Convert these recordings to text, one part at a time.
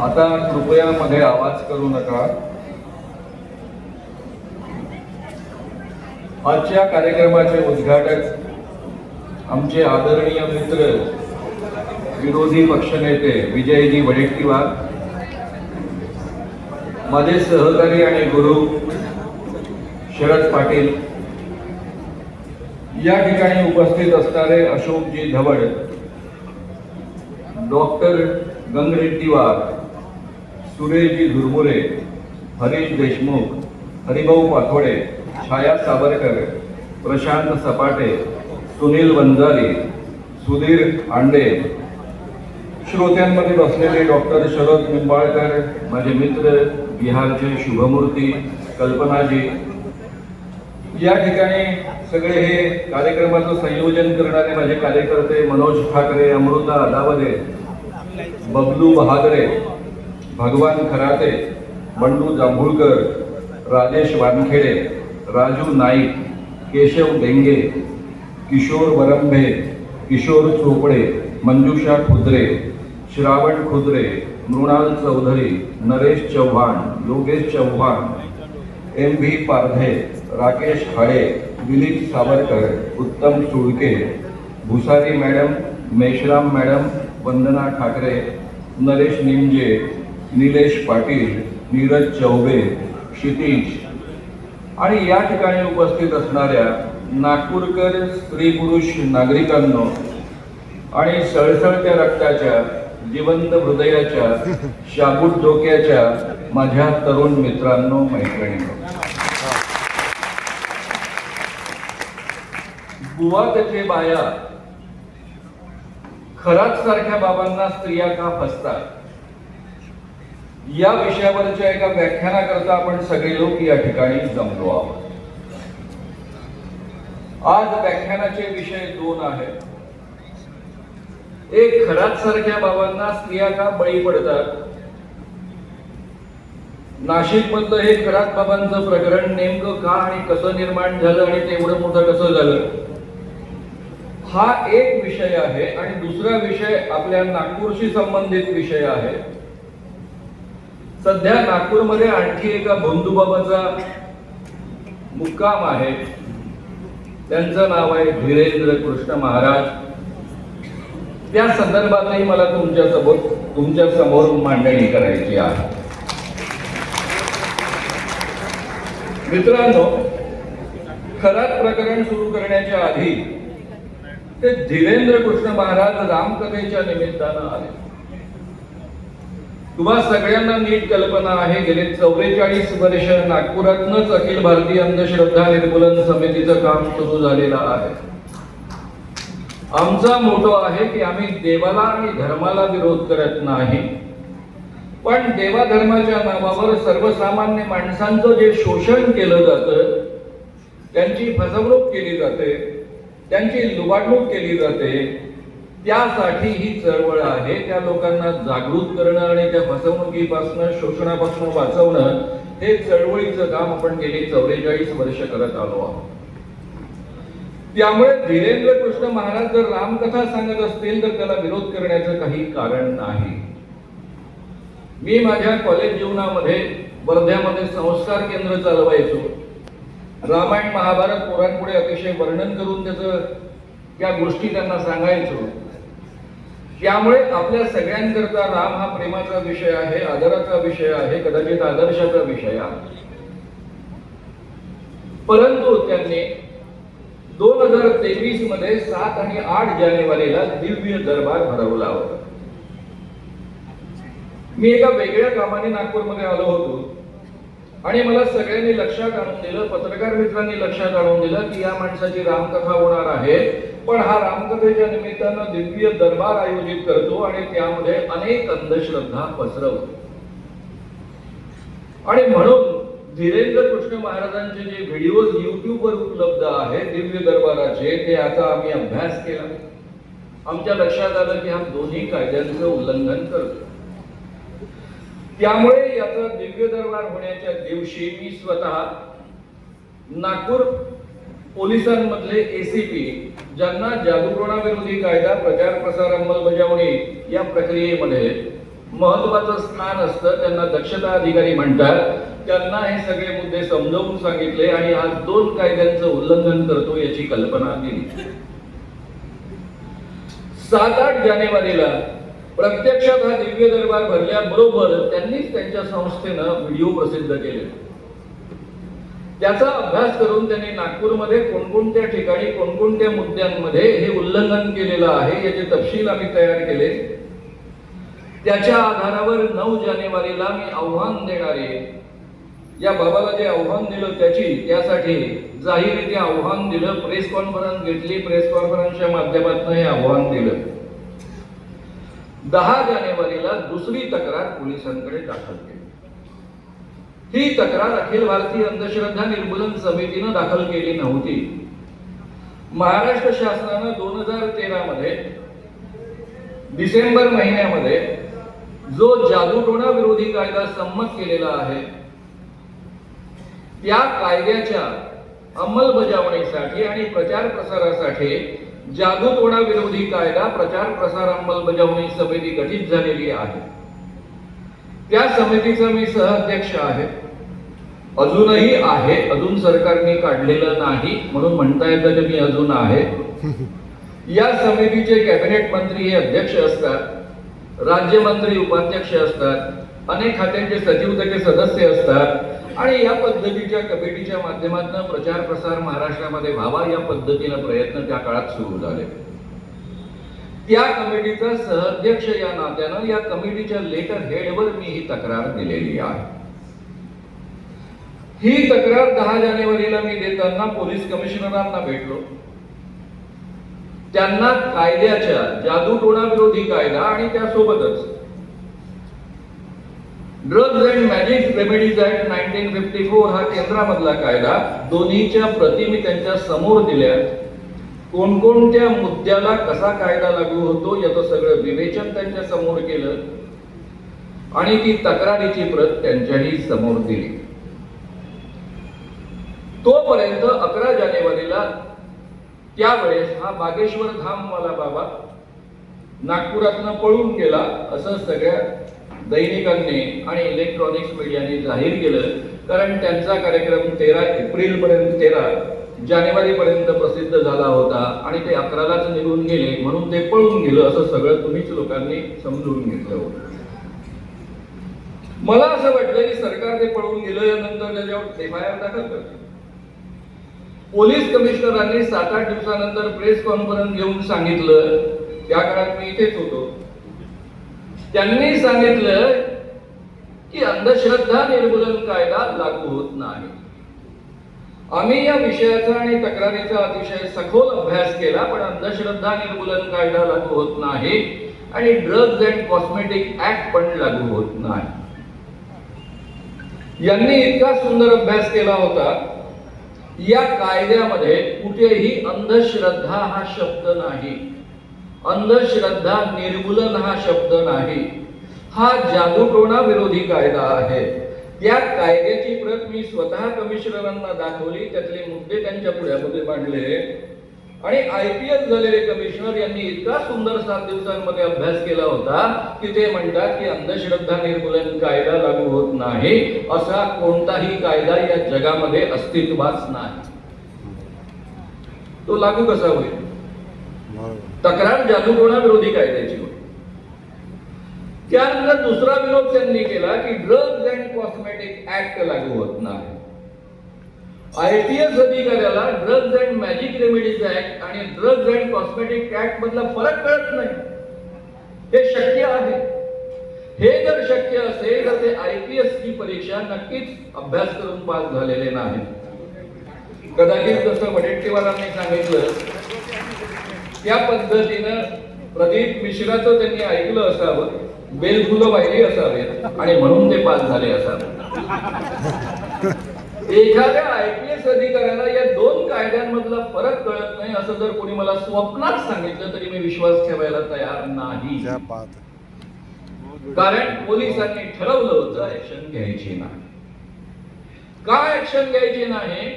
आता कृपया मध्ये आवाज करू नका। आजच्या कार्यक्रमाचे उद्घाटक आमचे आदरणीय मित्र विरोधी पक्षनेते विजयजी वडेट्टीवार, माझे सहकारी आणि गुरु शरद पाटील, या ठिकाणी उपस्थित असणारे अशोकजी धवड, डॉक्टर गंगरेड्डीवार, सुरेशजी झुरमुरे, हरीश देशमुख, हरिभाऊ पाथोडे, छाया सावरकर, प्रशांत सपाटे, सुनील वंजारी, सुधीर आंडे, श्रोत्यांमध्ये बसलेले डॉक्टर शरद निंबाळकर, माझे मित्र बिहारचे शुभमूर्ती, कल्पनाजी, या ठिकाणी सगळे हे कार्यक्रमाचं संयोजन करणारे माझे कार्यकर्ते मनोज ठाकरे, अमृता अदावदे, बबलू बहादरे, भगवान खराते, बंडू जांभूळकर, राजेश वानखेडे, राजू नाईक, केशव डेंगे, किशोर वरंभे, किशोर चोपडे, मंजुषा खुद्रे, श्रावण खुद्रे, मृणाल चौधरी, नरेश चव्हाण, योगेश चव्हाण, MV पारधे, राकेश हाडे, दिलीप सावरकर, उत्तम सुळके, भुसारी मॅडम, मेश्राम मॅडम, वंदना ठाकरे, नरेश निमजे, निलेश पाटील, नीरज चौबे, क्षितिज आणि या ठिकाणी उपस्थित असणाऱ्या नागपूरकर स्त्री पुरुष नागरिकांनो आणि सळसळत्या रक्ताच्या, जिवंत हृदयाच्या, शाबूत डोक्याच्या माझ्या तरुण मित्रांनो, मैत्रिणींनो, बुवा त्याचे बाया, खरात सारख्या बाबांना स्त्रिया का फसतात, या विषयावरच्या एका व्याख्यानाकरता आपण सगळे लोक या ठिकाणी जमलो आहोत। आज व्याख्यानाचे विषय दोन आहेत। एक, खरात सारख्या बाबांना स्त्रिया का बळी पडतात। नाशिक मधलं हे खरात बाबांचं प्रकरण नेमकं का आणि कसं निर्माण झालं आणि ते एवढं मोठं कसं झालं, हा एक विषय आहे। आणि दुसरा विषय आपल्या नागपूरशी संबंधित विषय आहे। सध्या नागपूरमध्ये आणखी एका भोंदूबाबाचा मुक्काम आहे, त्यांचं नाव आहे धीरेंद्र कृष्ण महाराज। त्या संदर्भातही मला तुमच्या समोर मांडणी करायची आहे। मित्रांनो, खरात प्रकरण सुरू करण्याच्या आधी ते धीरेंद्र कृष्ण महाराज रामकथेच्या निमित्तानं आले। तुम्हा सगळ्यांना नीट कल्पना आहे, गेले 44 वर्ष नागपुरातनच अखिल भारतीय अंधश्रद्धा निर्मूलन समितीचं काम सुरू झालेलं आहे। आमचा मोटो आहे की आम्ही देवाला आणि धर्माला विरोध करत नाही, पण देवा धर्माच्या नावावर सर्वसामान्य माणसांचं जे शोषण केलं जातं, त्यांची फसवणूक केली जाते, त्यांची लुबाडणूक केली जाते, त्यासाठी ही चळवळ आहे। त्या लोकांना जागृत करणं आणि त्या फसवणुकीपासून, शोषणापासून वाचवणं, हे चळवळीचं काम आपण गेली 44 वर्ष करत आलो आहोत। त्यामुळे धीरेंद्र कृष्ण महाराज जर रामकथा सांगत असतील तर त्याला विरोध करण्याचं काही कारण नाही। मी माझ्या कॉलेज जीवनामध्ये वर्ध्यामध्ये संस्कार केंद्र चालवायचो। रामायण महाभारत पोरांपुढे अतिशय वर्णन करून त्या गोष्टी त्यांना सांगायचो। त्यामुळे आपल्या सगळ्यांकरता राम हा प्रेमाचा विषय आहे, आदराचा विषय आहे, कदाचित आदर्शाचा विषय आहे। परंतु त्यांनी 2023 मध्ये 7 आणि 8 जानेवारीला दिव्य दरबार भरवला होता। मी एका वेगळ्या कामाने नागपूरमध्ये आलो होतो आणि मला सगळ्यांनी लक्षात आणून दिलं, पत्रकार मित्रांनी लक्षात आणून दिलं की या माणसाची रामकथा होणार आहे, पण हा रामकथेच्या निमित्तानं दिव्य दरबार आयोजित करतो आणि त्यामध्ये अनेक अंधश्रद्धा पसरवतो। आणि म्हणून धीरेंद्र कृष्ण महाराजांचे जे व्हिडिओज युट्यूबवर उपलब्ध आहेत दिव्य दरबाराचे, ते आता आम्ही अभ्यास केला। आमच्या लक्षात आलं की हा दोन्ही कायद्यांचं उल्लंघन करतो। त्यामुळे याचा दिव्य दरबार होण्याच्या दिवशी मी स्वतः नागपूर पोलिसांमधले ACP, ज्यांना जादूटोणा विरोधी कायदा, प्रचार प्रसार अंमलबजावणी या प्रक्रियेमध्ये महत्वाचं स्थान असतं, त्यांना दक्षता अधिकारी म्हणतात. त्यांना हे सगळे मुद्दे समजावून सांगितले आणि आज 2 कायद्यांचं उल्लंघन करतो याची कल्पना दिली. 7-8 जानेवारीला प्रत्यक्षात हा दिव्य दरबार भरल्याबरोबर त्यांनीच त्यांच्या संस्थेनं व्हिडिओ प्रसिद्ध केले. त्याचा अभ्यास करून त्यांनी नागपूरमध्ये कोणकोणत्या ठिकाणी कोणकोणत्या मुद्द्यांमध्ये हे उल्लंघन केलेलं आहे याचे तपशील आम्ही तयार केले. त्याच्या आधारावर 9 जानेवारीला मी आव्हान देणारे, या बाबाला जे आव्हान दिलं त्यासाठी जाहीररित्या आव्हान दिलं, प्रेस कॉन्फरन्स घेतली, प्रेस कॉन्फरन्सच्या माध्यमातून हे आव्हान दिलं. 10 जानेवारीला दुसरी तक्रार पोलिसांकडे दाखल केली. ही तक्रार अखिल भारतीय अंधश्रद्धा निर्मूलन समितीनं दाखल केली नव्हती. महाराष्ट्र शासनानं 2013 मध्ये डिसेंबर महिन्यामध्ये जो जादूटोणा विरोधी कायदा संमत केलेला आहे, त्या कायद्याच्या अंमलबजावणीसाठी आणि प्रचार प्रसारासाठी जादूटोणा विरोधी कायदा प्रचार प्रसार अंमलबजावणी समिती गठीत झालेली आहे. त्या समितीचा मी सहअध्यक्ष आहे, अजूनही आहे. अजून सरकारने काढलेलं नाही म्हणून म्हणता येतं की मी अजून आहे. या समितीचे कॅबिनेट मंत्री हे अध्यक्ष असतात, राज्यमंत्री उपाध्यक्ष असतात, अनेक खात्यांचे सचिव त्याचे सदस्य असतात आणि या पद्धतीच्या कमिटीच्या माध्यमातून प्रचार प्रसार महाराष्ट्रामध्ये व्हावा या पद्धतीने प्रयत्न त्या काळात सुरू झाले. त्या कमिटीचा सहअध्यक्ष या नात्यानं या कमिटीच्या लेटर हेडवर मी ही तक्रार दिलेली आहे. ही तक्रार 10 जानेवारीला मी देताना पोलीस कमिशनरांना भेटलो. त्यांना कायद्याच्या जादूटोणा विरोधी कायदा आणि त्यासोबतच drugs and magic remedies act 1954 हा केंद्रामधला कायदा, दोन्हीच्या प्रती मी त्यांच्या समोर दिल्या. कोणकोणत्या मुद्द्याला कसा कायदा लागू होतो याचं सगळं विवेचन त्यांच्या समोर केलं आणि ती तक्रारीची प्रत त्यांच्याही समोर दिली. तोपर्यंत 11 जानेवारीला त्यावेळेस हा बागेश्वर धामवाला बाबा नागपुरातनं पळून गेला असं सगळ्या दैनिकांनी आणि इलेक्ट्रॉनिक्स मीडियाने जाहीर केलं. कारण त्यांचा कार्यक्रम 13 जानेवारी पर्यंत प्रसिद्ध झाला होता आणि ते 11लाच निघून गेले म्हणून ते पळून गेलं असं सगळं तुम्हीच लोकांनी समजून घेतलं होतं. मला असं वाटलं की सरकार ते पळून गेलं यानंतर त्याच्यावर एफआयआर दाखल करते. पोलीस कमिशनरांनी 7-8 दिवसानंतर प्रेस कॉन्फरन्स घेऊन सांगितलं, त्या काळात मी इथेच होतो, त्यांनी सांगितलं की अंधश्रद्धा निर्मूलन कायदा लागू होत नाही. आम्ही या विषयाचा आणि तक्रारीचा अतिशय सखोल अभ्यास केला, पण अंधश्रद्धा निर्मूलन कायदा लागू होत नाही आणि ड्रग्ज अँड कॉस्मेटिक ऍक्ट पण लागू होत नाही. यांनी इतका सुंदर अभ्यास केला होता. या कायद्यामध्ये कुठेही अंधश्रद्धा हा शब्द नाही, अंधश्रद्धा निर्मूलन हा शब्द नाही. हा जादूटोणा विरोधी कायदा आहे. त्या कायद्याची प्रत मी स्वतः कमिशनरांना दाखवली, त्यातले मुद्दे त्यांच्या पुढ्यामध्ये मांडले आणि IPS झालेले कमिशनर यांनी इतका सुंदर 7 दिवसांमध्ये अभ्यास केला होता की ते म्हणतात की अंधश्रद्धा निर्मूलन कायदा लागू होत नाही, असा कोणताही कायदा या जगामध्ये अस्तित्वात नाही. तो लागू कसा होईल? तक्रार जादूटोणा विरोधी कायद्याची होती. त्यानंतर दुसरा विरोध त्यांनी केला की ड्रग्ज अँड कॉस्मेटिक ऍक्ट लागू होत नाही. IPS अधिकाऱ्याला drugs and magic remedies act आणि ड्रग्ज अँड कॉस्मेटिक ऍक्ट मधला फरक कळत नाही. हे शक्य आहे. हे जर शक्य असेल तर ते IPS ची परीक्षा नक्कीच अभ्यास करून पास झालेले नाही. कदाचित जसं वडेट्टीवारांनी सांगितलं त्या पद्धतीनं प्रदीप मिश्राचं त्यांनी ऐकलं असावं, बेलफुलं वाहिली असावेत आणि म्हणून ते पास झाले असावे. एखाद्या IPS अधिकाऱ्याला या 2 कायद्यांमधला फरक कळत नाही असं जर कोणी मला स्वप्नात सांगितलं तरी मी विश्वास ठेवायला तयार नाही. कारण पोलिसांनी ठरवलं होतं ऍक्शन घ्यायची नाही. का ऍक्शन घ्यायची नाही?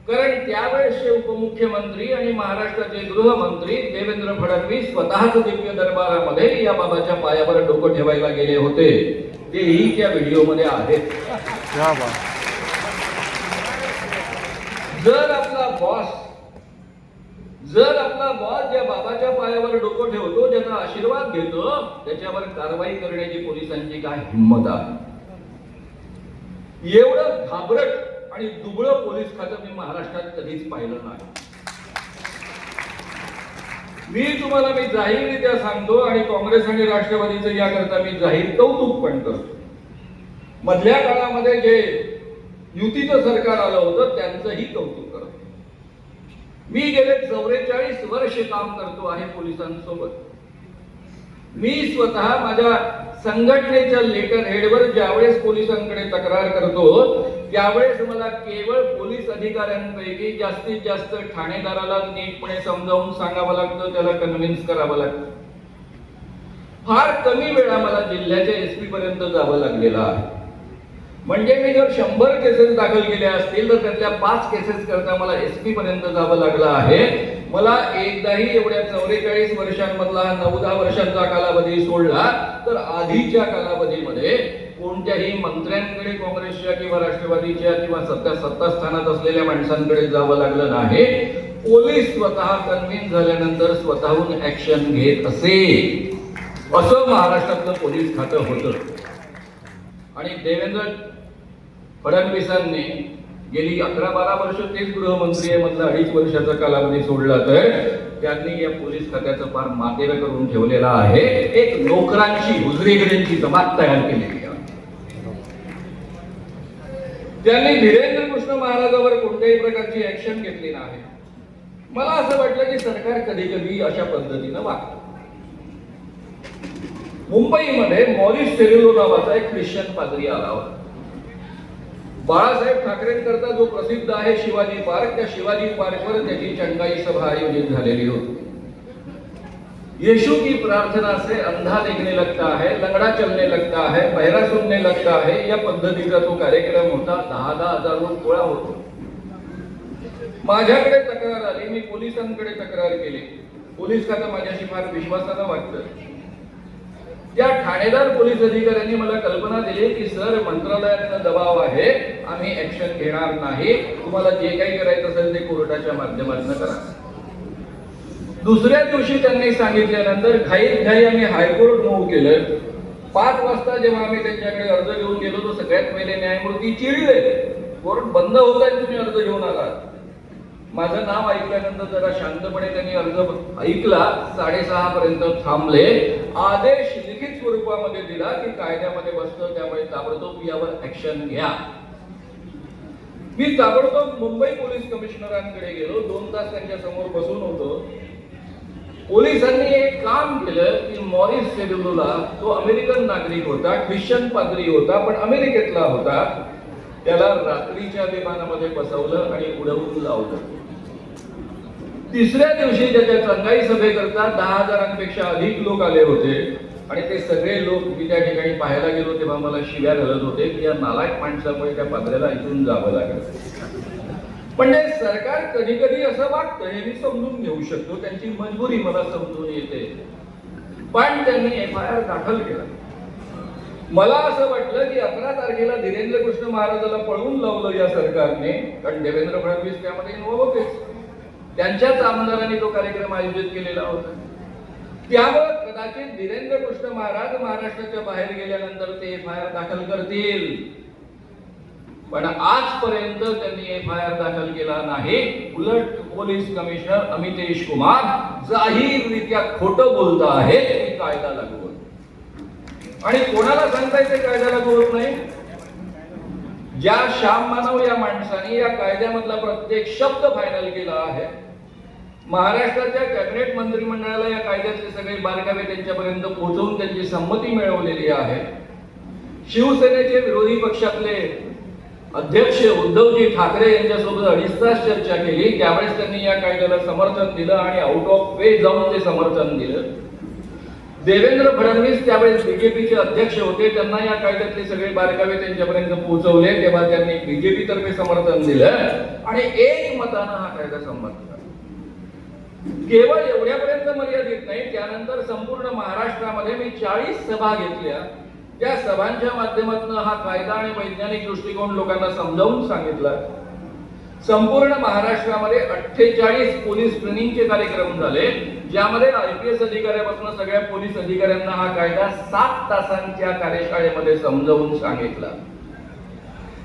कारण त्यावेळेसचे उपमुख्यमंत्री आणि महाराष्ट्राचे गृहमंत्री देवेंद्र फडणवीस स्वतःच दिव्य दरबारामध्ये या बाबाच्या पायावर डोकं ठेवायला गेले होते, तेही त्या व्हिडिओमध्ये आहेत. जर आपला बॉस या बाबाच्या पायावर डोकं ठेवतो, ज्याचा आशीर्वाद घेतो, त्याच्यावर कारवाई करण्याची पोलिसांची काय हिंमत आहे? एवढं घाबरट आणि दुबळं पोलीस खातं मी महाराष्ट्रात कधीच पाहिलं नाही. मी जाहीररित्या सांगतो आणि काँग्रेस आणि राष्ट्रवादीचं याकरता मी जाहीर कौतुक पण करतो. मधल्या काळामध्ये जे युतीचं सरकार आलं होतं त्यांचंही कौतुक करतो. मी गेले 44 वर्ष काम करतो आहे पोलिसांसोबत. मी स्वतः माझ्या संघटनेच्या लेटर हेडवर ज्यावेळेस पोलिसांकडे तक्रार करतो, त्यावेळेस मला केवळ पोलीस अधिकाऱ्यांपैकी जास्तीत जास्त ठाणेदाराला नीटपणे समजावून सांगावं लागतं, त्याला कन्व्हिन्स करावं लागतं. फार कमी वेळा मला जिल्ह्याच्या एसपी पर्यंत जावं लागलेलं आहे. म्हणजे मी जर 100 केसेस दाखल केल्या असतील तर त्यातल्या 5 केसेस करता मला एसपी पर्यंत जावं लागलं आहे. मला एकदाही एवढ्या 44 वर्षांमधला 9-10 वर्षांचा कालावधी सोडला तर आधीच्या कालावधीमध्ये कोणत्याही मंत्र्यांकडे काँग्रेसच्या किंवा राष्ट्रवादीच्या किंवा सत्ता स्थानात असलेल्या माणसांकडे जावं लागलं नाही. पोलीस स्वतः कन्व्हिन्स झाल्यानंतर स्वतःहून ऍक्शन घेत असे, असं महाराष्ट्रातलं पोलीस खातं होतं. आणि देवेंद्र फडणवीसांनी गेली 11-12 वर्ष तेच गृहमंत्री आहे, मधला 2.5 वर्षाचा कालावधी सोडला तर त्यांनी या पोलीस खात्याचं फार मातेरं करून ठेवलेला आहे. एक नोकरांची हुजरीगिरींची जमात तयार केलेली आहे. त्यांनी धीरेंद्र कृष्ण महाराजांवर कोणत्याही प्रकारची ऍक्शन घेतली नाही. मला असं वाटलं की सरकार कधी कधी अशा पद्धतीनं वागतं. मुंबईमध्ये मॉरिस सेल्युलो नावाचा एक ख्रिश्चन पाद्री आला होता. बाळासाहेब ठाकरेंकरता जो प्रसिद्ध आहे शिवाजी पार्क, त्या शिवाजी पार्कवर त्याची चंगाई सभा आयोजित झालेली होती. येशू की प्रार्थना से अंधा देखने लगता है, लंगड़ा चलने लगता है, बहरा सुनने लगता है, या पद्धतीचा तो कार्यक्रम होता. 10,000 लोक गोळा होतो. माझ्याकडे तक्रार आली, मी पोलिसांकडे तक्रार केली. पोलीस खातं माझ्याशी फार विश्वासानं वाटतं. त्या ठाणेदार पोलीस अधिकाऱ्यांनी मला कल्पना दिली की सर, मंत्रालयाचा दबाव आहे, आम्ही ऍक्शन घेणार नाही, तुम्हाला जे काही करायचं असेल ते कोर्टाच्या माध्यमातून करा. दुसऱ्या दिवशी त्यांनी सांगितल्यानंतर घाई आम्ही हायकोर्ट मूव्ह केलं. 5 वाजता जेव्हा आम्ही त्यांच्याकडे अर्ज घेऊन गेलो तर सगळ्यात पहिले न्यायमूर्ती चिडले. कोर्ट बंद होत आहे, तुम्ही अर्ज घेऊन आलात. माझं नाव ऐकल्यानंतर जरा शांतपणे त्यांनी अर्ज ऐकला. 6:30 पर्यंत थांबले. आदेश लिखित स्वरूपामध्ये दिला की कायद्यामध्ये बसतं, त्यामुळे ताबडतोब यावर ऍक्शन घ्या. मी ताबडतोब मुंबई पोलीस कमिशनरांकडे गेलो. 2 तास त्यांच्या समोर बसून होतो. पोलिसांनी एक काम केलं की मॉरिस सेल्युलोला, तो अमेरिकन नागरिक होता, ख्रिश्चन पाद्री होता, पण अमेरिकेतला होता, त्याला रात्रीच्या विमानामध्ये बसवलं आणि उडवून लावलं. तिसऱ्या दिवशी त्याच्या चंगाई सभेकरता 10,000पेक्षा अधिक लोक आले होते आणि ते सगळे लोक मी त्या ठिकाणी पाहायला गेलो तेव्हा मला शिव्या घालत होते की या नालायक माणसामुळे त्या पाद्र्याला इथून जावं लागलं. म्हणजे सरकार कधी कधी असं वागतं हे मी समजून घेऊ शकतो, त्यांची मजबुरी मला समजून येते. पण त्यांनी FIR दाखल केला. मला असं वाटलं की 11 तारखेला धीरेंद्र कृष्ण महाराजाला पळवून लावलं या सरकारने, कारण देवेंद्र फडणवीस त्यामध्ये इन्व्हॉल्व होते. त्यांच्याच आमदारांनी तो कार्यक्रम आयोजित केलेला होता. त्यामुळे कदाचित धीरेंद्र कृष्ण महाराज महाराष्ट्राच्या बाहेर गेल्यानंतर ते FIR दाखल करतील. पण आजपर्यंत त्यांनी FIR दाखल केला नाही. उलट पोलीस कमिशनर अमितेश कुमार जाहीररित्या खोटं बोलत आहे की कायदा लागू होतो. आणि कोणाला सांगता येते कायदा लागू होत नाही? ज्या श्याम मानव या माणसाने या कायद्यामधला प्रत्येक शब्द फायनल केला आहे. महाराष्ट्राच्या कॅबिनेट मंत्रिमंडळाला या कायद्यातले सगळे बारकावे त्यांच्यापर्यंत पोहोचवून त्यांची संमती मिळवलेली आहे. शिवसेनेचे विरोधी पक्षातले अध्यक्ष उद्धवजी ठाकरे यांच्यासोबत 2.5 तास चर्चा केली. त्यावेळेस त्यांनी या कायद्याला समर्थन दिलं आणि आउट ऑफ वे जाऊन ते समर्थन दिलं. देवेंद्र फडणवीस त्यावेळेस बीजेपीचे अध्यक्ष होते, त्यांना या कायद्यातले सगळे बारकावे त्यांच्यापर्यंत पोहोचवले, तेव्हा त्यांनी बीजेपी तर्फे समर्थन दिलं आणि एक मतानं हा कायदा संमत झाला. केवळ एवढ्यापर्यंत मर्यादित नाही, त्यानंतर संपूर्ण महाराष्ट्रामध्ये मी 40 सभा घेतल्या. त्या सभांच्या माध्यमातून हा कायदा आणि वैज्ञानिक दृष्टिकोन लोकांना समजावून सांगितला. संपूर्ण महाराष्ट्रामध्ये 48 पोलीस ट्रेनिंगचे कार्यक्रम झाले, ज्यामध्ये IPS अधिकाऱ्यापासून सगळ्या पोलीस अधिकाऱ्यांना हा कायदा 7 तासांच्या कार्यशाळेमध्ये समजावून सांगितला.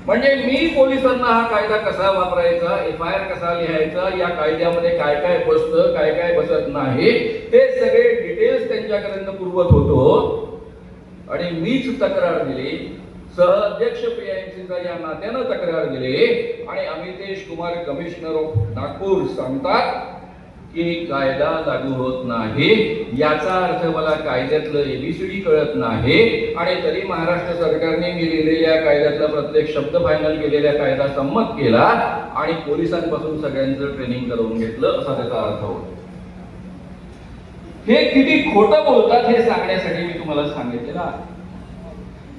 म्हणजे मी पोलिसांना हा कायदा कसा वापरायचा, FIR कसा लिहायचा, या कायद्यामध्ये काय काय बसतं काय काय बसत नाही, हे सगळे डिटेल्स त्यांच्यापर्यंत पुरवत होतो. आणि मीच तक्रार दिली, सहअध्यक्ष PIMCचा या नात्यानं तक्रार दिली आणि अमितेश कुमार कमिशनर ऑफ नागपूर सांगतात की कायदा लागू होत नाही. याचा अर्थ मला कायद्यातलं ABCD कळत नाही आणि तरी महाराष्ट्र सरकारने मी लिहिलेल्या कायद्यातला प्रत्येक शब्द फायनल केलेला कायदा संमत केला आणि पोलिसांपासून सगळ्यांचं ट्रेनिंग करून घेतलं, असा त्याचा अर्थ होतो. हे किती खोटं बोलतात हे सांगण्यासाठी मी तुम्हाला सांगितलेलं आहे.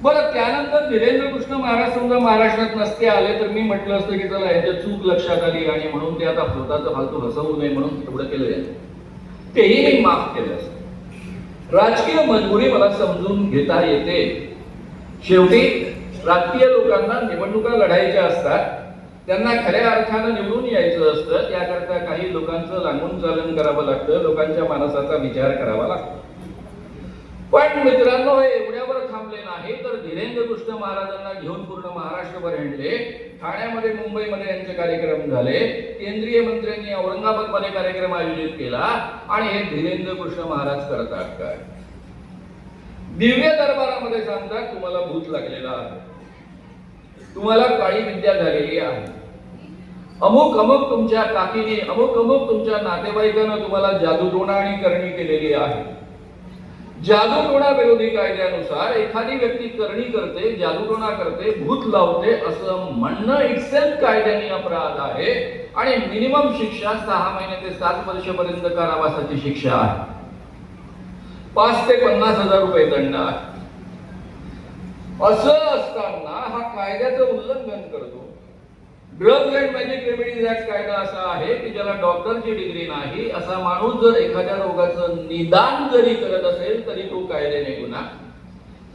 बरं, त्यानंतर धीरेंद्र कृष्ण महाराज समजा महाराष्ट्रात नसते आले तर मी म्हटलं असतं की चला यांच्या चूक लक्षात आली आणि म्हणून ते आता स्वतःचं फालतू हसवू नये म्हणून एवढं केलं आहे, तेही मी माफ केलं असतं. राजकीय मजबुरी मला समजून घेता येते. शेवटी राजकीय लोकांना निवडणुका लढायच्या असतात, त्यांना खऱ्या अर्थानं निवडून यायचं असतं, त्याकरता काही लोकांचं लागून चालन करावं लागतं, लोकांच्या मानसाचा विचार करावा लागतो. पण मित्रांनो, हे एवढ्यावर थांबले नाही तर धीरेंद्र कृष्ण महाराजांना घेऊन पूर्ण महाराष्ट्रभर हिंडले. ठाण्यामध्ये मुंबईमध्ये यांचे कार्यक्रम झाले, केंद्रीय मंत्र्यांनी औरंगाबादमध्ये कार्यक्रम आयोजित केला आणि हे धीरेंद्र कृष्ण महाराज करतात काय? दिव्य दरबारामध्ये सांगतात तुम्हाला भूत लागलेला आहे, तुम्हाला काळी विद्या झालेली आहे, अमुक अमुक तुमच्या काकीने अमुक अमुक तुमच्या नातेवाईकांना तुम्हाला जादूटोणा आणि करणी केलेली आहे. जादूटोणा विरोधी कायद्यानुसार एखादी व्यक्ती करणी करते, जादूटोणा करते, भूत लावते असं म्हणणं इट्सेल्फ कायद्याने अपराध आहे आणि मिनिमम शिक्षा 6 महिने ते 7 वर्षापर्यंत कारावासाची शिक्षा आहे. 5 ते 50,000 रुपये दंड आहे. असं असताना हा कायद्याचं उल्लंघन करतो. Drugs and magic remedies act कायदा असा आहे की ज्याला डॉक्टरची डिग्री नाही असा माणूस जर एखाद्या रोगाचं निदान जरी करत असेल तरी तो कायद्याने गुन्हा,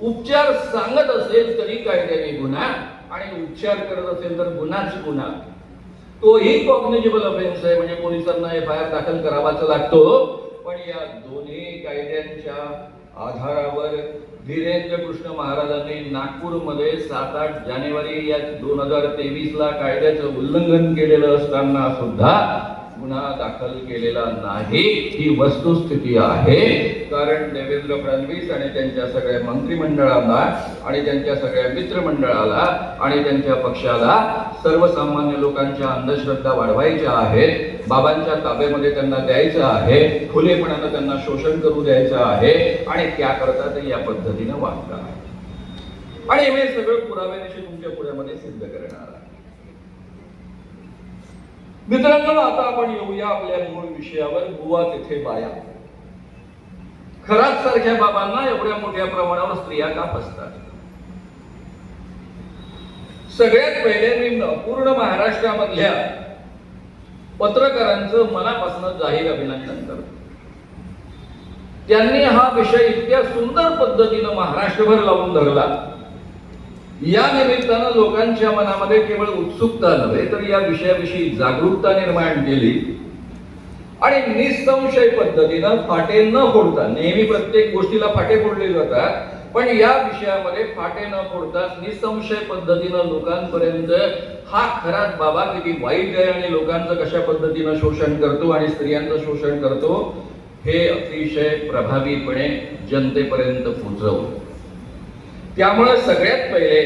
उपचार सांगत असेल तरी कायद्याने गुन्हा आणि उपचार करत असेल तर गुन्हाच गुन्हा. तोही कॉग्निजेबल ऑफेन्स आहे, म्हणजे पोलिसांना FIR दाखल करावाच लागतो. पण या दोन्ही कायद्यांच्या आधारावर धीरेंद्र कृष्ण महाराजांनी नागपूरमध्ये 7-8 जानेवारी या 2023ला कायद्याचं उल्लंघन केलेलं असताना सुद्धा गुन्हा दाखल केलेला नाही. ही वस्तुस्थिती आहे. कारण देवेंद्र फडणवीस आणि त्यांच्या सगळ्या मंत्रिमंडळाला आणि त्यांच्या सगळ्या मित्रमंडळाला आणि त्यांच्या पक्षाला सर्वसामान्य लोकांच्या अंधश्रद्धा वाढवायच्या आहेत, बाबांच्या ताब्यामध्ये त्यांना द्यायचं आहे, खुलेपणानं त्यांना शोषण करू द्यायचं आहे आणि त्याकरता ते या पद्धतीनं वागतात आणि हे सगळं पुराव्यानिशी तुमच्या पुढ्यामध्ये सिद्ध करणार आहे. मित्रांनो, आता आपण येऊया आपल्या मूळ विषयावर. बुवा तिथे बाया. खरात सारख्या बाबांना एवढ्या मोठ्या प्रमाणावर स्त्रिया का फसतात? सगळ्यात पहिले मी पूर्ण महाराष्ट्रामधल्या पत्रकारांचं मनापासून जाहीर अभिनंदन करतो. त्यांनी हा विषय इतक्या सुंदर पद्धतीनं महाराष्ट्रभर लावून धरला. या निमित्तानं लोकांच्या मनामध्ये केवळ उत्सुकता नव्हे तर या विषयाविषयी जागरूकता निर्माण केली आणि निसंशय पद्धतीनं फाटे न फोडता, नेहमी प्रत्येक गोष्टीला फाटे फोडले जातात, पण या विषयामध्ये फाटे न फोडता निसंशय पद्धतीनं लोकांपर्यंत हा खरात बाबा किती वाईट आहे आणि लोकांचं कशा पद्धतीनं शोषण करतो आणि स्त्रियांचं शोषण करतो हे अतिशय प्रभावीपणे जनतेपर्यंत पोहोचवलं. त्यामुळे सगळ्यात पहिले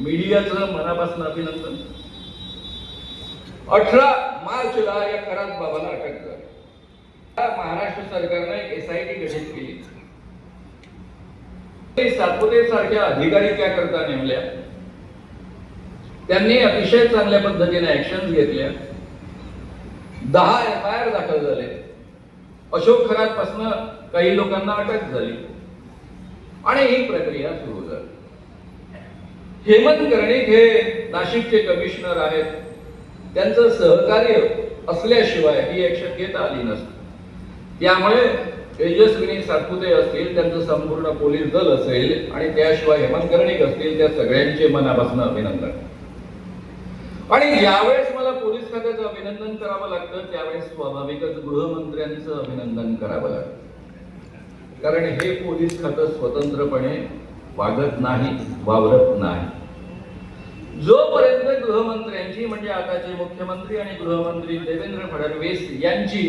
मीडियाचं मनापासून अभिनंदन. 18 मार्चला या खरात बाबाला अटक झाली. महाराष्ट्र सरकारने एक SIT गठीत केली. सातपुते सारख्या अधिकारी त्याकरता नेमल्या. त्यांनी अतिशय चांगल्या पद्धतीने ऍक्शन घेतल्या. 10 FIR दाखल झाले. अशोक खरात पासून काही लोकांना अटक झाली. आणि ही प्रक्रिया सुरू झाली. हेमंत कर्णिक हे नाशिकचे कमिशनर आहेत. त्यांचं सहकार्य असल्याशिवाय ही ऍक्शन घेता आली नसती. त्यामुळे तेजस्विनी सातपुते असतील, त्यांचं संपूर्ण पोलीस दल असेल आणि त्याशिवाय हेमंत कर्णिक असतील, त्या सगळ्यांचे मनापासून अभिनंदन. आणि ज्यावेळेस मला पोलीस खात्याचं अभिनंदन करावं लागतं त्यावेळेस स्वाभाविकच गृहमंत्र्यांचं अभिनंदन करावं लागतं. कारण हे पोलीस खातं स्वतंत्रपणे वागत नाही, वावरत नाही. जोपर्यंत गृहमंत्र्यांची म्हणजे आताचे मुख्यमंत्री आणि गृहमंत्री देवेंद्र फडणवीस यांची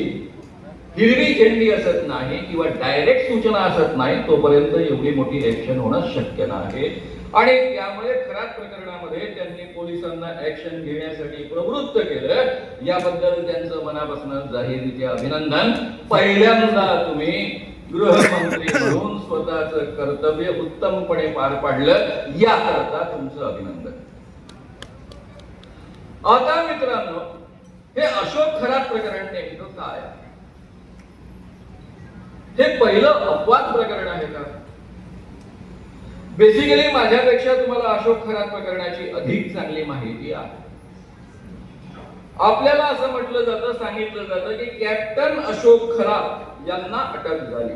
हिरवी झेंडी असत नाही किंवा डायरेक्ट सूचना असत नाही, तोपर्यंत एवढी मोठी ऍक्शन होणं शक्य नाही. आणि त्यामुळे खराब प्रकरणामध्ये त्यांनी पोलिसांना ऍक्शन घेण्यासाठी प्रवृत्त केलं. याबद्दल त्यांचं मनापासून जाहीररीत्या अभिनंदन. पहिल्यांदा तुम्ही गृहमंत्री म्हणून स्वतःचं कर्तव्य उत्तमपणे पार पाडलं, याकरता तुमचं अभिनंदन. आता मित्रांनो, हे अशोक खरात प्रकरण नेमकं काय? हे पहिलं अपवाद प्रकरण आहे का? बेसिकली माझ्यापेक्षा तुम्हाला अशोक खरात प्रकरणाची अधिक चांगली माहिती आहे. आपल्याला असं म्हटलं जातं, सांगितलं जातं की कॅप्टन अशोक खरात यांना अटक झाली.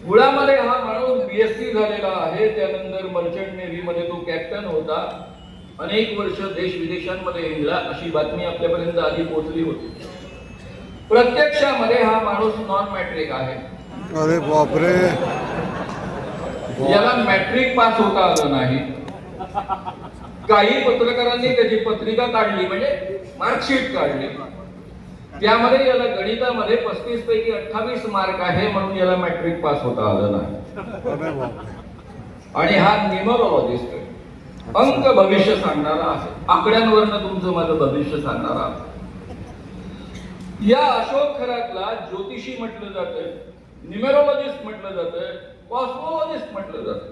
मुळामध्ये हा माणूस बीएससी झालेला आहे. त्यानंतर मर्चंट नेव्ही मध्ये तो कॅप्टन होता. अनेक वर्ष देश विदेशांमध्ये हिंडला, अशी बातमी आपल्यापर्यंत आधी पोहोचली होती. प्रत्यक्षामध्ये हा माणूस नॉन मॅट्रिक आहे. अरे बापरे, याला मॅट्रिक पास होता आलं नाही. काही पत्रकारांनी त्याची पत्रिका काढली, म्हणजे मार्कशीट काढली. त्यामध्ये याला गणितामध्ये 35 पैकी 28 मार्क आहे, म्हणून याला मॅट्रिक पास होता आलं नाही. आणि हा न्यूमरोलॉजिस्ट आहे, अंक भविष्य सांगणारा आहे. आकड्यांवरनं तुमचं माझं भविष्य सांगणारा आहे. या अशोक खरातला ज्योतिषी म्हटलं जातं, न्यूमरोलॉजिस्ट म्हटलं जातं, कॉस्मोलॉजिस्ट म्हटलं जातं.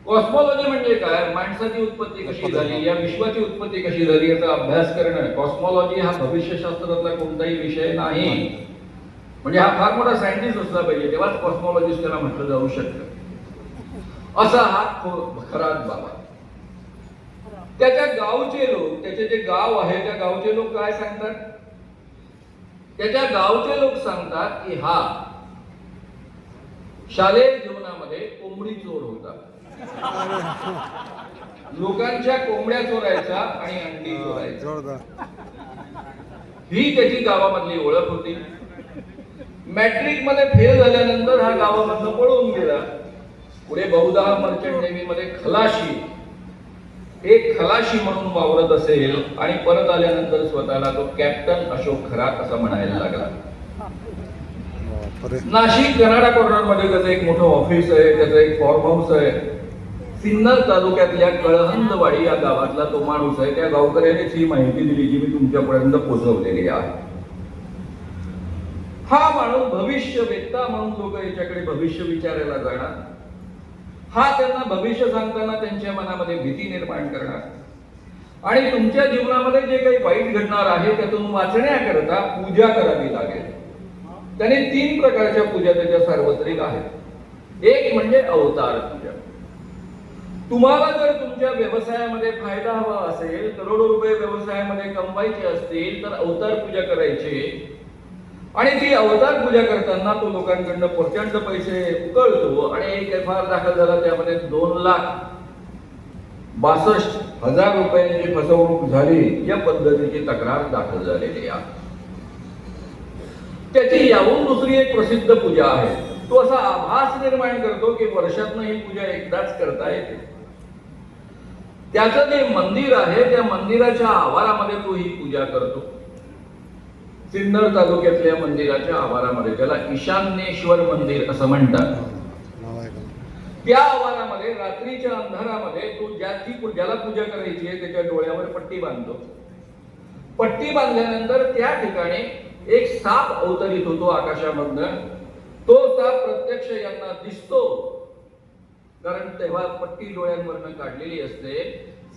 कॉस्मोलॉजी म्हणजे काय? माणसाची उत्पत्ती कशी झाली, या विश्वाची उत्पत्ती कशी झाली याचा अभ्यास करणं. कॉस्मोलॉजी हा भविष्यशास्त्रातला कोणताही विषय नाही. म्हणजे हा फार मोठा सायंटिस्ट असला पाहिजे, तेव्हाच कॉस्मोलॉजिस्ट त्याला म्हटलं जाऊ शकतं. असा हा खरात बाबा. त्याच्या गावचे लोक, त्याचे जे गाव आहे त्या गावचे लोक काय सांगतात? त्याच्या गावचे लोक सांगतात की हा शालेय जीवनामध्ये कोंबडी चोर होता. लोकांच्या कोंबड्या चोरायचा आणि अंडी चोरायचा. ही त्याची गावामधली ओळख होती. मॅट्रिक मध्ये फेल झाल्यानंतर हा गावामधून पळून गेला. पुढे बहुधा मर्चंट नेव्ही मध्ये खलाशी, एक खलाशी म्हणून वावरत असेल आणि परत आल्यानंतर स्वतःला तो कॅप्टन अशोक खरात असं म्हणायला लागला. नाशिक कनाडा कॉर्नर मध्ये त्याचं एक मोठं ऑफिस आहे, त्याचं एक फॉर्म हाऊस आहे. सिन्नर तालुक्यातल्या कळहंदवाडी या गावातला तो माणूस आहे. त्या गावकऱ्यानेच ही माहिती दिली जी मी तुमच्यापर्यंत पोहोचवलेली आहे. हा माणूस भविष्यवेत्ता म्हणून लोक याच्याकडे भविष्य विचारायला जाणार. हा त्यांना भविष्य सांगताना त्यांच्या मनामध्ये भीती निर्माण करणार आणि तुमच्या जीवनामध्ये जे काही वाईट घडणार आहे त्यातून वाचण्याकरता पूजा करावी लागेल. त्याने 3 प्रकारच्या पूजा त्याच्या सार्वत्रिक आहेत. एक म्हणजे अवतार पूजा. तुम्हाला जर तुमच्या व्यवसायामध्ये फायदा हवा असेल, करोडो रुपये व्यवसायामध्ये कमवायचे असतील तर अवतार पूजा करायची. आणि ती अवतार पूजा करताना तो लोकांकडनं प्रचंड पैसे उकळतो आणि एक एफआयआर दाखल झाला, त्यामध्ये 2,62,000 रुपयांची फसवणूक झाली या पद्धतीची तक्रार दाखल झालेली आहे. त्याची याहून दुसरी एक प्रसिद्ध पूजा आहे. तो असा आभास निर्माण करतो की वर्षातनं ही पूजा एकदाच करता येते. त्याचं जे मंदिर आहे त्या मंदिराच्या आवारामध्ये तो ही पूजा करतो. सिन्नर तालुक्यातल्या मंदिराच्या आवारामध्ये, त्याला ईशान्येश्वर मंदिर असं म्हणतात. त्या आवारामध्ये रात्रीच्या अंधारामध्ये तो ज्याला पूजा करायची आहे त्याच्या डोळ्यावर पट्टी बांधतो. पट्टी बांधल्यानंतर त्या ठिकाणी एक साप अवतरित होतो आकाशामधनं. तो साप प्रत्यक्ष यांना दिसतो, कारण तेव्हा पट्टी डोळ्यांवरनं काढलेली असते.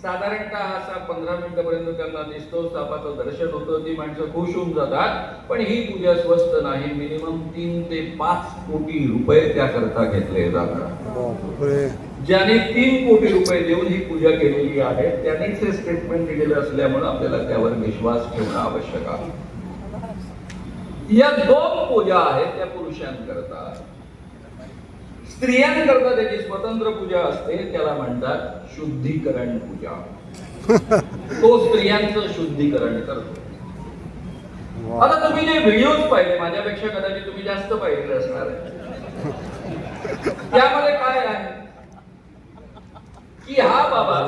साधारणतः हा साप 15 मिनिटापर्यंत त्यांना दिसतो, सापाचं दर्शन होतं, ती माणसं खुश होऊन जातात. पण ही पूजा स्वस्त नाही, मिनिमम 3 ते 5 कोटी रुपये त्याकरता घेतले जातात. ज्याने 3 कोटी रुपये देऊन ही पूजा केलेली आहे त्यानेच हे स्टेटमेंट दिलेलं असल्यामुळे आपल्याला त्यावर विश्वास ठेवणं आवश्यक आहे. या 2 पूजा आहेत त्या पुरुषांकरता. स्त्रियांकरता त्याची स्वतंत्र पूजा असते, त्याला म्हणतात शुद्धीकरण पूजा. तो स्त्रियांचं शुद्धीकरण करतो. आता तुम्ही जे व्हिडिओज पाहिले, माझ्यापेक्षा कदाचित तुम्ही जास्त पाहिले असणार आहे, त्यामध्ये काय आहे की हा बाबा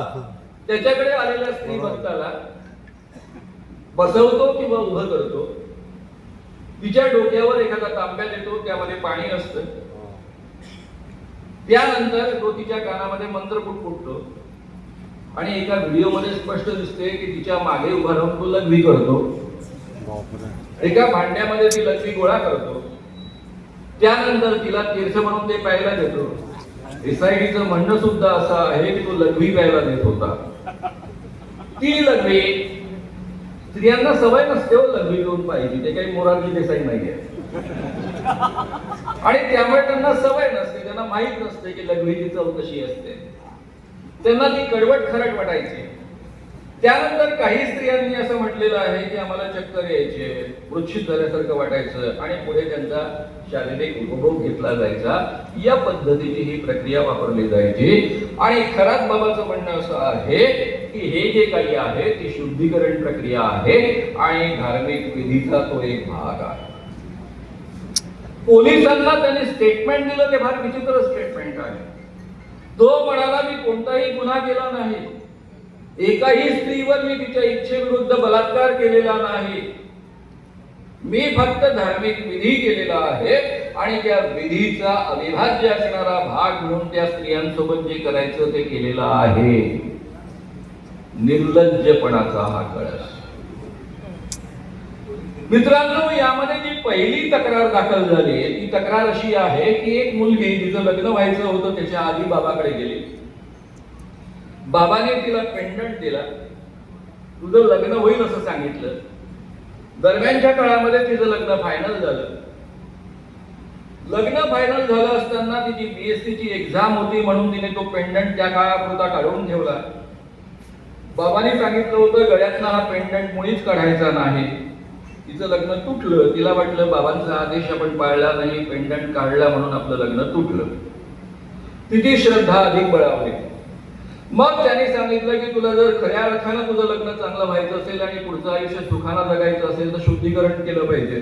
त्याच्याकडे आलेल्या स्त्री भक्ताला बसवतो किंवा उभं करतो, तिच्या डोक्यावर एखादा तांब्या देतो, त्यामध्ये पाणी असतं, त्यानंतर तो तिच्या कानामध्ये मंत्र पुटपुटतो आणि एका व्हिडिओमध्ये स्पष्ट दिसते की तिच्या मागे उभा राहून तो लघवी करतो. एका भांड्यामध्ये ती लघवी गोळा करतो, त्यानंतर तिला तीर्थ म्हणून ते प्यायला देतो. एसआयडीचं म्हणणं सुद्धा असं आहे की तो लघवी प्यायला देत होता. ती लघवी, स्त्रियांना सवय नसते हो लघवी घेऊन पाहिजे, ते काही मोरारजी देसाई नाहीये आणि त्यामुळे त्यांना सवय नसते, त्यांना माहित नसते की लघवीची चव कशी असते. त्यांना ती कडवट खरट वाटायची. त्यानंतर काही स्त्रियांनी असं म्हटलेलं आहे की आम्हाला चक्कर यायचे, मूर्छित झाल्यासारखं वाटायचं आणि पुढे त्यांचा शारीरिक उपभोग घेतला जायचा. या पद्धतीची ही प्रक्रिया वापरली जायची. आणि खरात बाबाचं म्हणणं असं आहे की हे जे काही आहे ती शुद्धीकरण प्रक्रिया आहे आणि धार्मिक विधीचा तो एक भाग आहे. पोलिसांना त्यांनी स्टेटमेंट दिलं, ते फार विचित्र स्टेटमेंट आहे. तो म्हणाला मी कोणताही गुन्हा केला नाही, एकाही स्त्रीवर मी तिच्या इच्छेविरुद्ध बलात्कार केलेला नाही, मी फक्त धार्मिक विधी केलेला आहे आणि त्या विधीचा अविभाज्य असणारा भाग म्हणून त्या स्त्रियांसोबत जे करायचं ते केलेलं आहे. निर्लज्जपणाचा हा कळस. मित्रांनो, यामध्ये जी पहिली तक्रार दाखल झाली ती तक्रार अशी आहे की एक मुलगी तिचं लग्न व्हायचं होतं, त्याच्या आधी बाबाकडे गेली. बाबाने तिला पेंडंट दिला, तुझं लग्न होईल असं सांगितलं. दरम्यानच्या काळामध्ये तिचं लग्न फायनल झालं. लग्न फायनल झालं असताना तिची बीएससी ची एक्झाम होती म्हणून तिने तो पेंडंट त्या काळापुरता काढून ठेवला. बाबांनी सांगितलं होतं गळ्यातला हा पेंडंट मुळीच काढायचा नाही. तिचं लग्न तुटलं. तिला वाटलं बाबांचा आदेश आपण पाळला नाही, पेंडंट काढला म्हणून आपलं लग्न तुटलं. तिची श्रद्धा अधिक बळावली. मग त्याने सांगितलं की तुला जर खऱ्या अर्थानं तुझं लग्न चांगलं व्हायचं असेल आणि पुढचं आयुष्य सुखानं जगायचं असेल तर शुद्धीकरण केलं पाहिजे.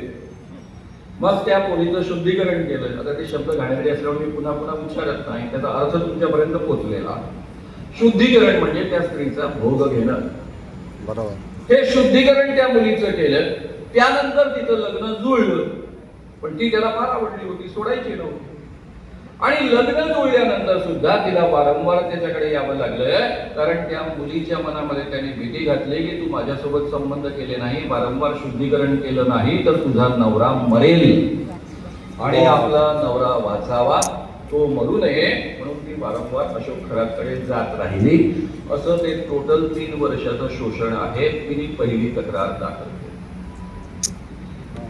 मग त्या पोलीचं शुद्धीकरण केलं. आता ते शब्द घाणेरडे असल्यामुळे मी पुन्हा पुन्हा उच्चारत नाही, त्याचा अर्थ तुमच्यापर्यंत पोहोचलेला. शुद्धीकरण म्हणजे त्या स्त्रीचा भोग घेणं. बरोबर. हे शुद्धीकरण त्या मुलीचं केलं. त्यानंतर तिचं लग्न जुळलं, पण ती त्याला फार आवडली होती, सोडायची नव्हती. आणि लग्न जुळल्यानंतर सुद्धा तिला वारंवार त्याच्याकडे यावं लागलं, कारण त्या मुलीच्या मनामध्ये त्याने भीती घातली की तू माझ्यासोबत संबंध केले नाही, वारंवार शुद्धीकरण केलं नाही तर तुझा नवरा मरेल आणि आपला नवरा वाचावा, तो मरू नये म्हणून ती वारंवार अशोक खरातकडे जात राहिली. असं ते टोटल 3 वर्षाचं शोषण आहे. तिने पहिली तक्रार दाखल केली.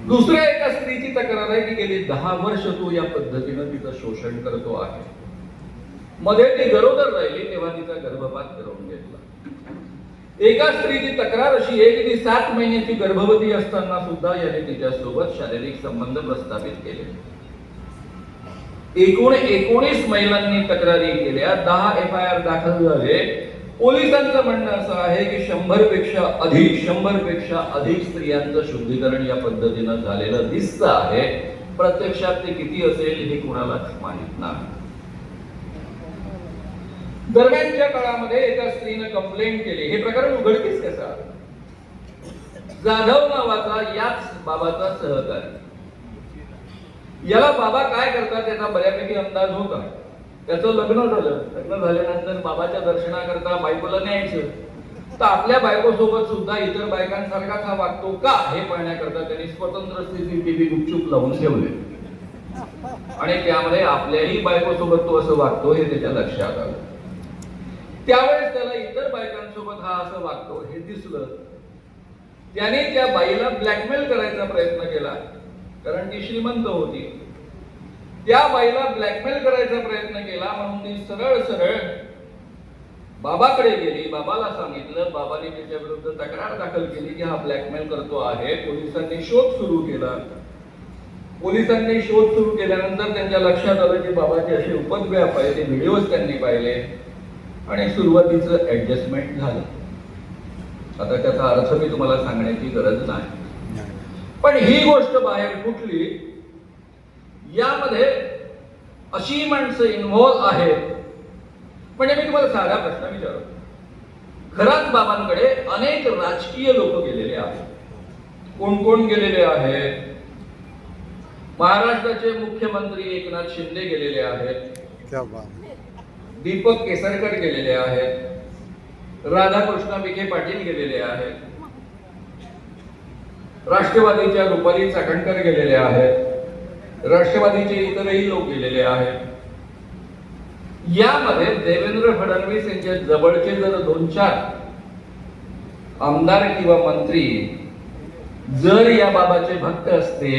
दुसऱ्या एका स्त्रीची तक्रार आहे की गेली 10 वर्ष तो या पद्धतीनं तिचं शोषण करतो आहे. मध्ये ती गरोदर राहिली तेव्हा तिचा गर्भपात करून घेतला. एका स्त्रीची तक्रार अशी आहे की ती 7 महिन्याची गर्भवती असताना सुद्धा याने तिच्यासोबत शारीरिक संबंध प्रस्थापित केले. एकूण 19 महिलांनी तक्रारी केल्या, 10 FIR दाखल झाले. पोलिसांचं म्हणणं असं आहे की 100 पेक्षा अधिक स्त्रियांचं शुद्धीकरण या पद्धतीनं झालेलं दिसतं आहे. प्रत्यक्षात ते किती असेल हे कुणालाच माहित नाही. दरम्यानच्या काळामध्ये एका स्त्रीनं कंप्लेंट केली. हे प्रकरण उघडकीस कसं आलं? जाधव नावाचा याच बाबाचा सहकारी. याला बाबा काय करतात त्याचा बऱ्यापैकी अंदाज होता. त्याचं लग्न झालं. लग्न झाल्यानंतर बाबाच्या दर्शनाकरता बायकोला न्यायचं. तर आपल्या बायकोसोबत सुद्धा इतर बायकांसारखाच हा वागतो का हे पाहण्याकरता त्यांनी स्वतंत्र CCTV गुपचूप लावून ठेवले आणि त्यामध्ये आपल्याही बायकोसोबत तो असं वागतो हे त्याच्या लक्षात आलं. त्यावेळेस त्याला इतर बायकांसोबत हा असं वागतो हे दिसलं. त्याने त्या बाईला ब्लॅकमेल करायचा प्रयत्न केला, कारण ती श्रीमंत होती. त्या बाईला ब्लॅकमेल करायचा प्रयत्न केला म्हणून ती सरळ सरळ बाबाकडे गेली. बाबाला सांगितलं. बाबाने त्याच्या विरुद्ध तक्रार दाखल केली की हा ब्लॅकमेल करतो आहे. पोलिसांनी शोध सुरू केला. पोलिसांनी शोध सुरू केल्यानंतर त्यांच्या लक्षात आलं की बाबाचे असे उपद्व्याप आहे. ते व्हिडिओज त्यांनी पाहिले आणि सुरुवातीचं ऍडजस्टमेंट झालं. आता त्याचा अर्थ मी तुम्हाला सांगण्याची गरज नाही, पण ही गोष्ट बाहेर फुटली. यामध्ये अशी माणसं इन्व्हॉल्व आहेत. म्हणजे मी तुम्हाला साधा प्रश्न विचारतो. खरात बाबांकडे अनेक राजकीय लोक गेलेले आहेत. कोण कोण गेलेले आहेत? महाराष्ट्राचे मुख्यमंत्री एकनाथ शिंदे गेलेले आहेत. दीपक केसरकर गेलेले आहेत. राधाकृष्ण विखे पाटील गेलेले आहेत. राष्ट्रवादीच्या रुपाली चाकणकर गेलेले आहेत. राष्ट्रवादीचे इतरही लोक गेलेले आहेत. यामध्ये देवेंद्र फडणवीस यांच्या जवळचे जर 2-4 आमदार किंवा मंत्री जर या बाबाचे भक्त असते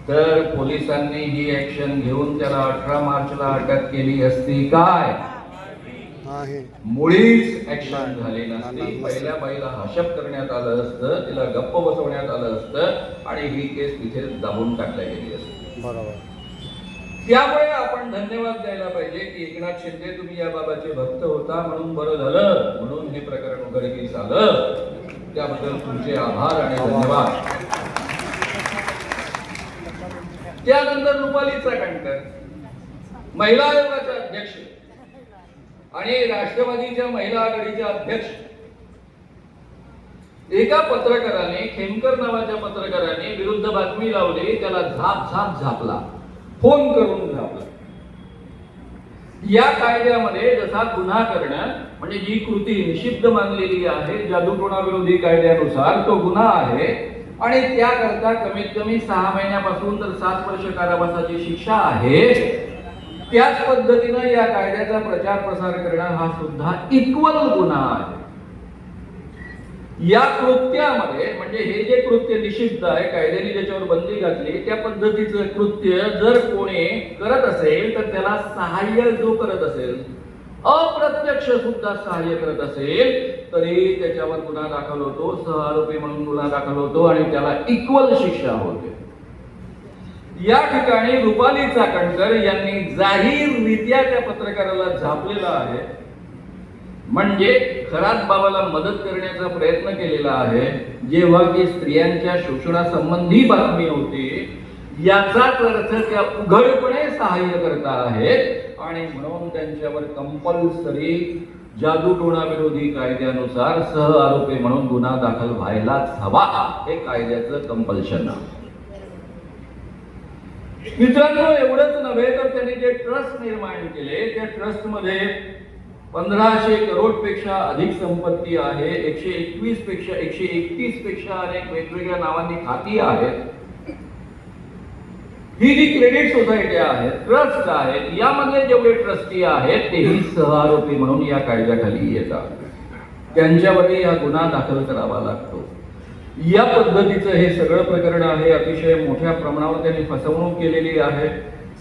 तर पोलिसांनी ही ऍक्शन घेऊन त्याला 18 मार्चला अटक केली असती काय? मुळीच ऍक्शन झाली नसती. पहिल्या बाईला हशप करण्यात आलं असतं, तिला गप्प बसवण्यात आलं असतं आणि ही केस तिथे दाबून टाकल्या गेली असती. बरोबर. त्यामुळे आपण धन्यवाद द्यायला पाहिजे की एकनाथ शिंदे तुम्ही या बाबाचे भक्त होता म्हणून बरं झालं, म्हणून हे प्रकरण उघडकीस आलं. त्याबद्दल तुमचे आभार आणि धन्यवाद. त्यानंतर रुपाली चाकणकर महिला आयोगाच्या अध्यक्ष आणि राष्ट्रवादीच्या महिला आघाडीच्या अध्यक्ष. एका पत्रकाराने, खेमकर नावाच्या पत्रकाराने विरुद्ध बातमी लावली. त्याला झापला, फोन करून झापला. या कायद्यामध्ये जसा गुन्हा करणं म्हणजे जी कृती निषिद्ध मानलेली आहे जादूटोणा विरोधी कायद्यानुसार तो गुन्हा आहे आणि त्याकरता कमीत कमी 6 महिन्यापासून तर 7 वर्ष कारावासाची शिक्षा आहे. त्याच पद्धतीनं या कायद्याचा प्रचार प्रसार करणं हा सुद्धा इक्वल गुन्हा आहे. या कृत्यामध्ये म्हणजे हे जे कृत्य निषिद्ध आहे, कायद्याने ज्याच्यावर बंदी घातली त्या पद्धतीचं कृत्य जर कोणी करत असेल तर त्याला सहाय्य जो करत असेल, अप्रत्यक्ष सुद्धा सहाय्य करत असेल तरी त्याच्यावर गुन्हा दाखल होतो, सहआरोपी म्हणून गुन्हा दाखल होतो आणि त्याला इक्वल शिक्षा होते. या ठिकाणी रुपाली चाकणकर यांनी जाहीररित्या त्या पत्रकाराला झापलेला आहे. म्हणजे खरात बाबाला मदत करण्याचा प्रयत्न केलेला आहे जेव्हा की स्त्रियांच्या शोषणासंबंधी बातमी होती. याचाच अर्थ त्या उघडपणे सहाय्य करता आहेत आणि म्हणून त्यांच्यावर कंपल्सरी जादूटोणा विरोधी कायद्यानुसार सहआरोपी म्हणून गुन्हा दाखल व्हायलाच हवा. हे कायद्याचं कंपल्शन आहे. मित्रांनो, एवढंच नव्हे तर त्यांनी जे ट्रस्ट निर्माण केले त्या ट्रस्ट मध्ये 1500 करोड पेक्षा अधिक संपत्ती आहे. 131 पेक्षा अनेक वेगवेगळ्या नावांनी खाती आहेत. ही जी क्रेडिट सोसायटी आहे, ट्रस्ट आहेत, यामधले जेवढे ट्रस्टी आहेत तेही सहआरोपी म्हणून या कायद्याखाली येतात. त्यांच्यावरही हा गुन्हा दाखल करावा लागतो. या पद्धतीचं हे सगळं प्रकरण आहे. अतिशय मोठ्या प्रमाणावर त्यांनी फसवणूक केलेली आहे.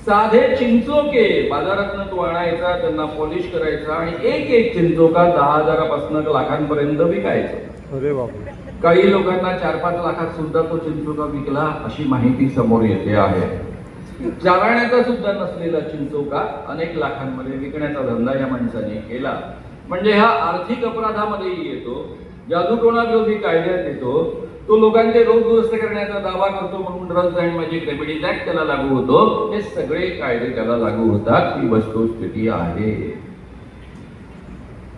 साधे चिंचोके बाजारातून तो आणायचा, त्यांना पॉलिश करायचा आणि एक चिंचोका 10,000 लाखांपर्यंत विकायचा. अरे बापरे. काही लोकांना 4-5 लाखात सुद्धा तो चिंचोका विकला अशी माहिती समोर येते आहे. चालण्याचा सुद्धा नसलेला चिंचोका अनेक लाखांमध्ये विकण्याचा धंदा या माणसाने केला. म्हणजे हा आर्थिक अपराधामध्येही येतो, जादूटोणा विरोधी कायद्यात येतो. तो लोकांचे रोग दुरुस्त करण्याचा दावा करतो म्हणून drugs and magic remedies act त्याला लागू होतो. हे सगळे कायदे त्याला लागू होतात. ही वस्तुस्थिती आहे.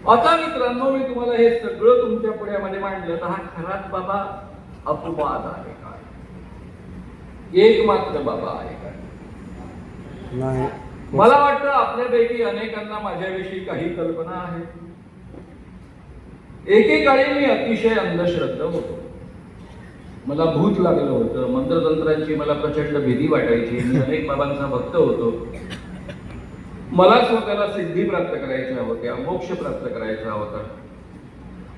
आता मित्रांनो, मी तुम्हाला हे सगळं तुमच्या पुढ्यामध्ये मांडलं तर हा खरात बाबा अपवाद आहे काय? एकमात्र बाबा आहे काय? नाही. मला वाटतं आपल्यापैकी अनेकांना माझ्याविषयी काही कल्पना आहे. एकेकाळी मी अतिशय अंधश्रद्धा होतो. मला भूत लागलं होतं, मंत्रतंत्रांची मला प्रचंड भीती वाटायची. मी अनेक बाबांचा भक्त होतो. मला स्वतःला सिद्धी प्राप्त करायच्या होत्या, मोक्ष प्राप्त करायचा होता.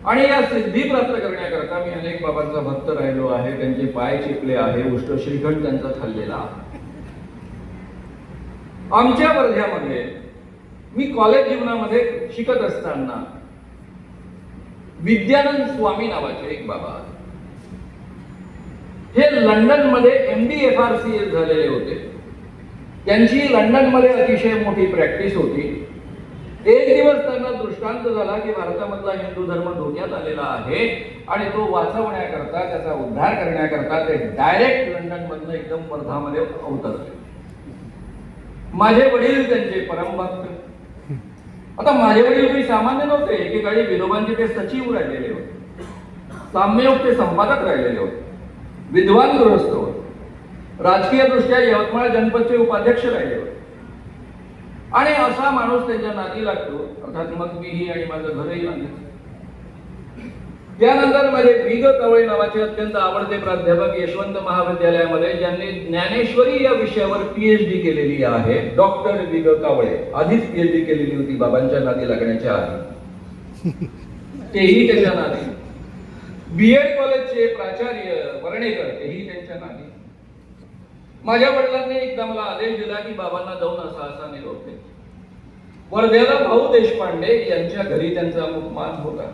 आणि या सिद्धी प्राप्त करण्याकरता मी अनेक बाबांचा भक्त राहिलो आहे, त्यांचे पाय चिपले आहे, उष्ट श्रीखंड त्यांचा खाल्लेला आहे. आमच्या वर्ध्यामध्ये मी कॉलेज जीवनामध्ये शिकत असताना विद्यानंद स्वामी नावाचे एक बाबा आहेत. हे लंडनमध्ये MD-FRCS झालेले होते. त्यांची लंडनमध्ये अतिशय मोठी प्रॅक्टिस होती. एक दिवस त्यांना दृष्टांत झाला की भारतामधला हिंदू धर्म धोक्यात आलेला आहे आणि तो वाचवण्याकरता, त्याचा उद्धार करण्याकरता ते डायरेक्ट लंडनमधनं एकदम वर्धामध्ये अवतरले. माझे वडील त्यांचे परमभक्त. आता माझे वडील काही सामान्य नव्हते. एकेकाळी विनोबांचे ते सचिव राहिलेले होते, साम्ययोग ते संपादक राहिलेले होते, विद्वान गृहस्थ होते, राजकीय दृष्ट्या यवतमाळ जनपदचे उपाध्यक्ष राहिले होते. आणि असा माणूस त्यांच्या नादी लागतो. अर्थात मग मीही आणि माझं घरही लागलं. त्यानंतर माझे वि ग कावळे नावाचे अत्यंत आवडते प्राध्यापक यशवंत महाविद्यालयामध्ये, ज्यांनी ज्ञानेश्वरी या विषयावर PhD केलेली आहे, डॉक्टर वि ग कावळे. आधीच PhD केलेली होती बाबांच्या नादी लागण्याच्या आधी, तेही त्यांच्या नादी. BEd कॉलेजचे प्राचार्य वर्णेकर, तेही त्यांच्या नादी. माझ्या वडिलांनी एकदा मला आदेश दिला की बाबांना जाऊन असा निरोप दे. वर्ध्याला भाऊ देशपांडे यांच्या घरी त्यांचा मुक्काम होता.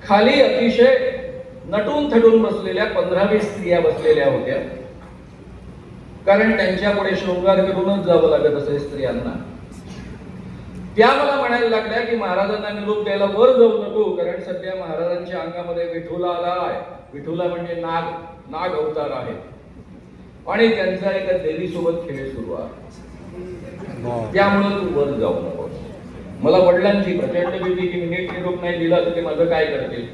खाली अतिशय नटून थटून बसलेल्या 15-20 स्त्रिया बसलेल्या होत्या, कारण त्यांच्या पुढे शृंगार करूनच जावं लागत असे स्त्रियांना. त्या मला म्हणायला लागल्या की महाराजांना निरोप द्यायला वर जाऊ नको, कारण सध्या महाराजांच्या अंगामध्ये विठुला आला आहे. विठुला म्हणजे नाग अवतार आहे आणि त्यांचा एका देवीसोबत खेळ सुरू आहे, त्यामुळे तू वर जाऊ नको. मला वडिलांची प्रचंड भीती की नीट निरोप नाही दिला तर ते माझं काय करतील.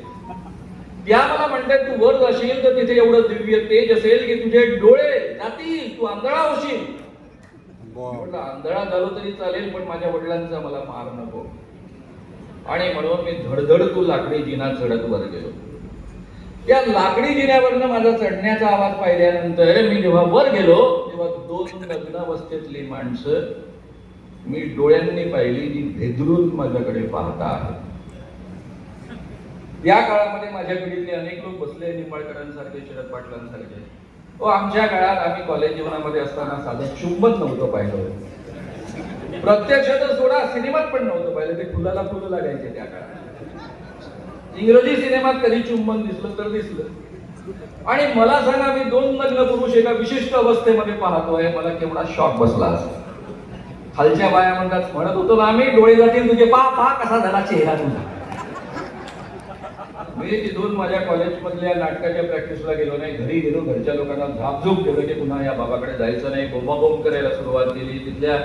त्या मला म्हणतात तू वर जाशील तर तिथे एवढं दिव्य तेज असेल की तुझे डोळे जातील, तू आंधळा होशील. म्हटलं आंधळा झालो तरी चालेल, पण माझ्या वडिलांचा मला मार नको. आणि म्हणून मी धडधड तू लाकडी जिना चढत वर गेलो. त्या लाकडी जिन्यावरनं माझा चढण्याचा आवाज पाहिल्यानंतर मी जेव्हा वर गेलो तेव्हा 2 नग्नावस्थेतली माणसं मी डोळ्यांनी पाहिली, जी भेदरून माझ्याकडे पाहता आहे. या काळामध्ये माझ्या पिढीतले अनेक लोक बसले, निंबाळकरांसारखे, शरद पाटलांसारखे. आमच्या काळात आम्ही कॉलेज जीवनामध्ये असताना साधं चुंबन नव्हतं पाहिलं. प्रत्यक्षात सोडा, सिनेमात पण नव्हतं पाहिलं. ते फुलाला फुलं लागायचे त्या काळात. इंग्रजी सिनेमात कधी चुंबन दिसलं तर दिसलं. आणि मला सांगा, मी 2 नग्न पुरुष एका विशिष्ट अवस्थेमध्ये पाहतोय, मला केवढा शॉक बसला असेल. खालच्या बाया म्हणत होतो ना आम्ही, डोळे जातील तुझे, पहा कसा झाला चेहरा तुझा. मी तिथून माझ्या कॉलेज मधल्या नाटकाच्या प्रॅक्टिसला गेलो नाही. घरी गेलो, घरच्या लोकांना झापझूप केलं की पुन्हा या बाबाकडे जायचं नाही. बोंबाबोंब करायला सुरुवात केली. तिथल्या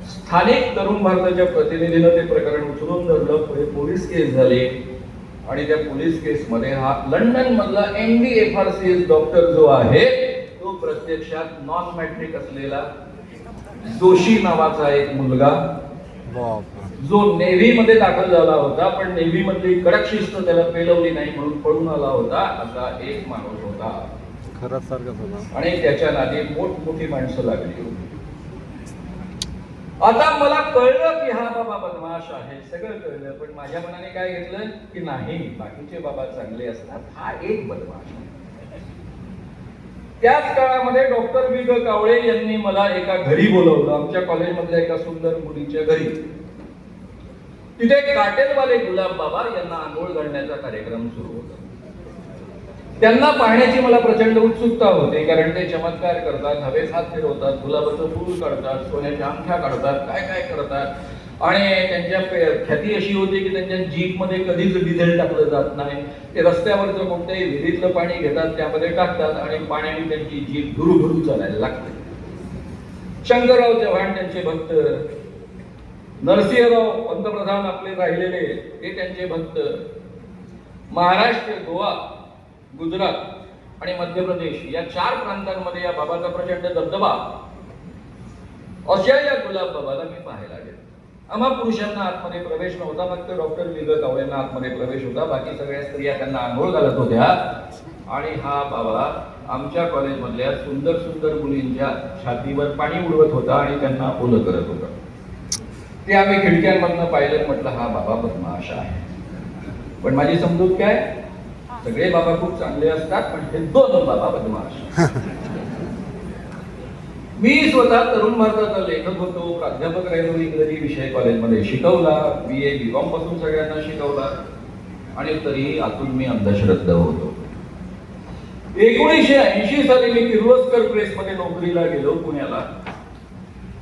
स्थानिक तरुण भारताच्या प्रतिनिधीनं ते प्रकरण उचलून धरलं. पुढे पोलीस केस झाली आणि त्या पोलीस केसमध्ये हा लंडन मधला MD-FRCS डॉक्टर जो आहे तो प्रत्यक्षात नॉन मॅट्रिक असलेला जोशी नावाचा एक मुलगा, जो नेव्ही मध्ये दाखल झाला होता, पण नेव्ही मधली कडक शिस्त त्याला पेलवली नाही म्हणून पळून आला होता, असा एक माणूस होता. खरंच सारखंच होता. आणि त्याच्या नादी मोठमोठी माणसं लागली होती. आता मला कळलं की हा बाबा बदमाश आहे, सगळं कळलं. पण माझ्या मनाने काय घेतलं की नाही, बाकीचे बाबा चांगले असतात, हा एक बदमाश आहे. त्याच काळामध्ये डॉक्टर वि ग कावळे यांनी मला एका घरी बोलवलं, आमच्या कॉलेजमधल्या एका सुंदर मुलीच्या घरी. तिथे काटेलवाले गुलाब बाबा यांना आंघोळ घालण्याचा कार्यक्रम सुरू होता. त्यांना पाहण्याची मला प्रचंड उत्सुकता होती, कारण ते चमत्कार करतात, हवेत हात फिरवतात, गुलाबाचं फूल काढतात, सोन्याच्या अंगठ्या काढतात, काय करतात. आणि त्यांच्या ख्याती अशी होती की त्यांच्या जीपमध्ये कधीच डिझेल टाकलं जात नाही. ते रस्त्यावरचं कोणत्याही विहिरीतलं पाणी घेतात, त्यामध्ये टाकतात आणि पाण्याने त्यांची जीप भुरू चालायला लागते. शंकरराव चव्हाण त्यांचे भक्त, नरसिंहराव पंतप्रधान आपले राहिलेले ते त्यांचे भक्त, महाराष्ट्र, गोवा, गुजरात आणि मध्य प्रदेश या 4 प्रांतांमध्ये या बाबाचा प्रचंड दबदबा. अशा या गुलाब बाबाला मी पाहायला गेलो. आम्हा पुरुषांना आतमध्ये प्रवेश नव्हता, फक्त डॉक्टर वि ग कावळेंना आतमध्ये प्रवेश होता. बाकी सगळ्या स्त्रिया त्यांना आंघोळ घालत होत्या. आणि हा बाबा आमच्या कॉलेजमधल्या सुंदर सुंदर मुलींच्या छातीवर पाणी उडवत होता आणि त्यांना ओलं करत होता. ते आम्ही खिडक्यांमधनं पाहिलं, म्हटलं हा बाबा बदमाश आहे. पण माझी समजूत काय, सगळे बाबा खूप चांगले असतात, पण हे दोन बाबा बदमाश. मी स्वतः तरुण भारताचा लेखक होतो, प्राध्यापक राहिलो, इंग्रजी विषय कॉलेजमध्ये शिकवला, BA BCom पासून सगळ्यांना शिकवला, आणि तरीही आतून मी अंधश्रद्धा होतो. 1980 साली मी किर्लोस्कर प्रेसमध्ये नोकरीला गेलो पुण्याला.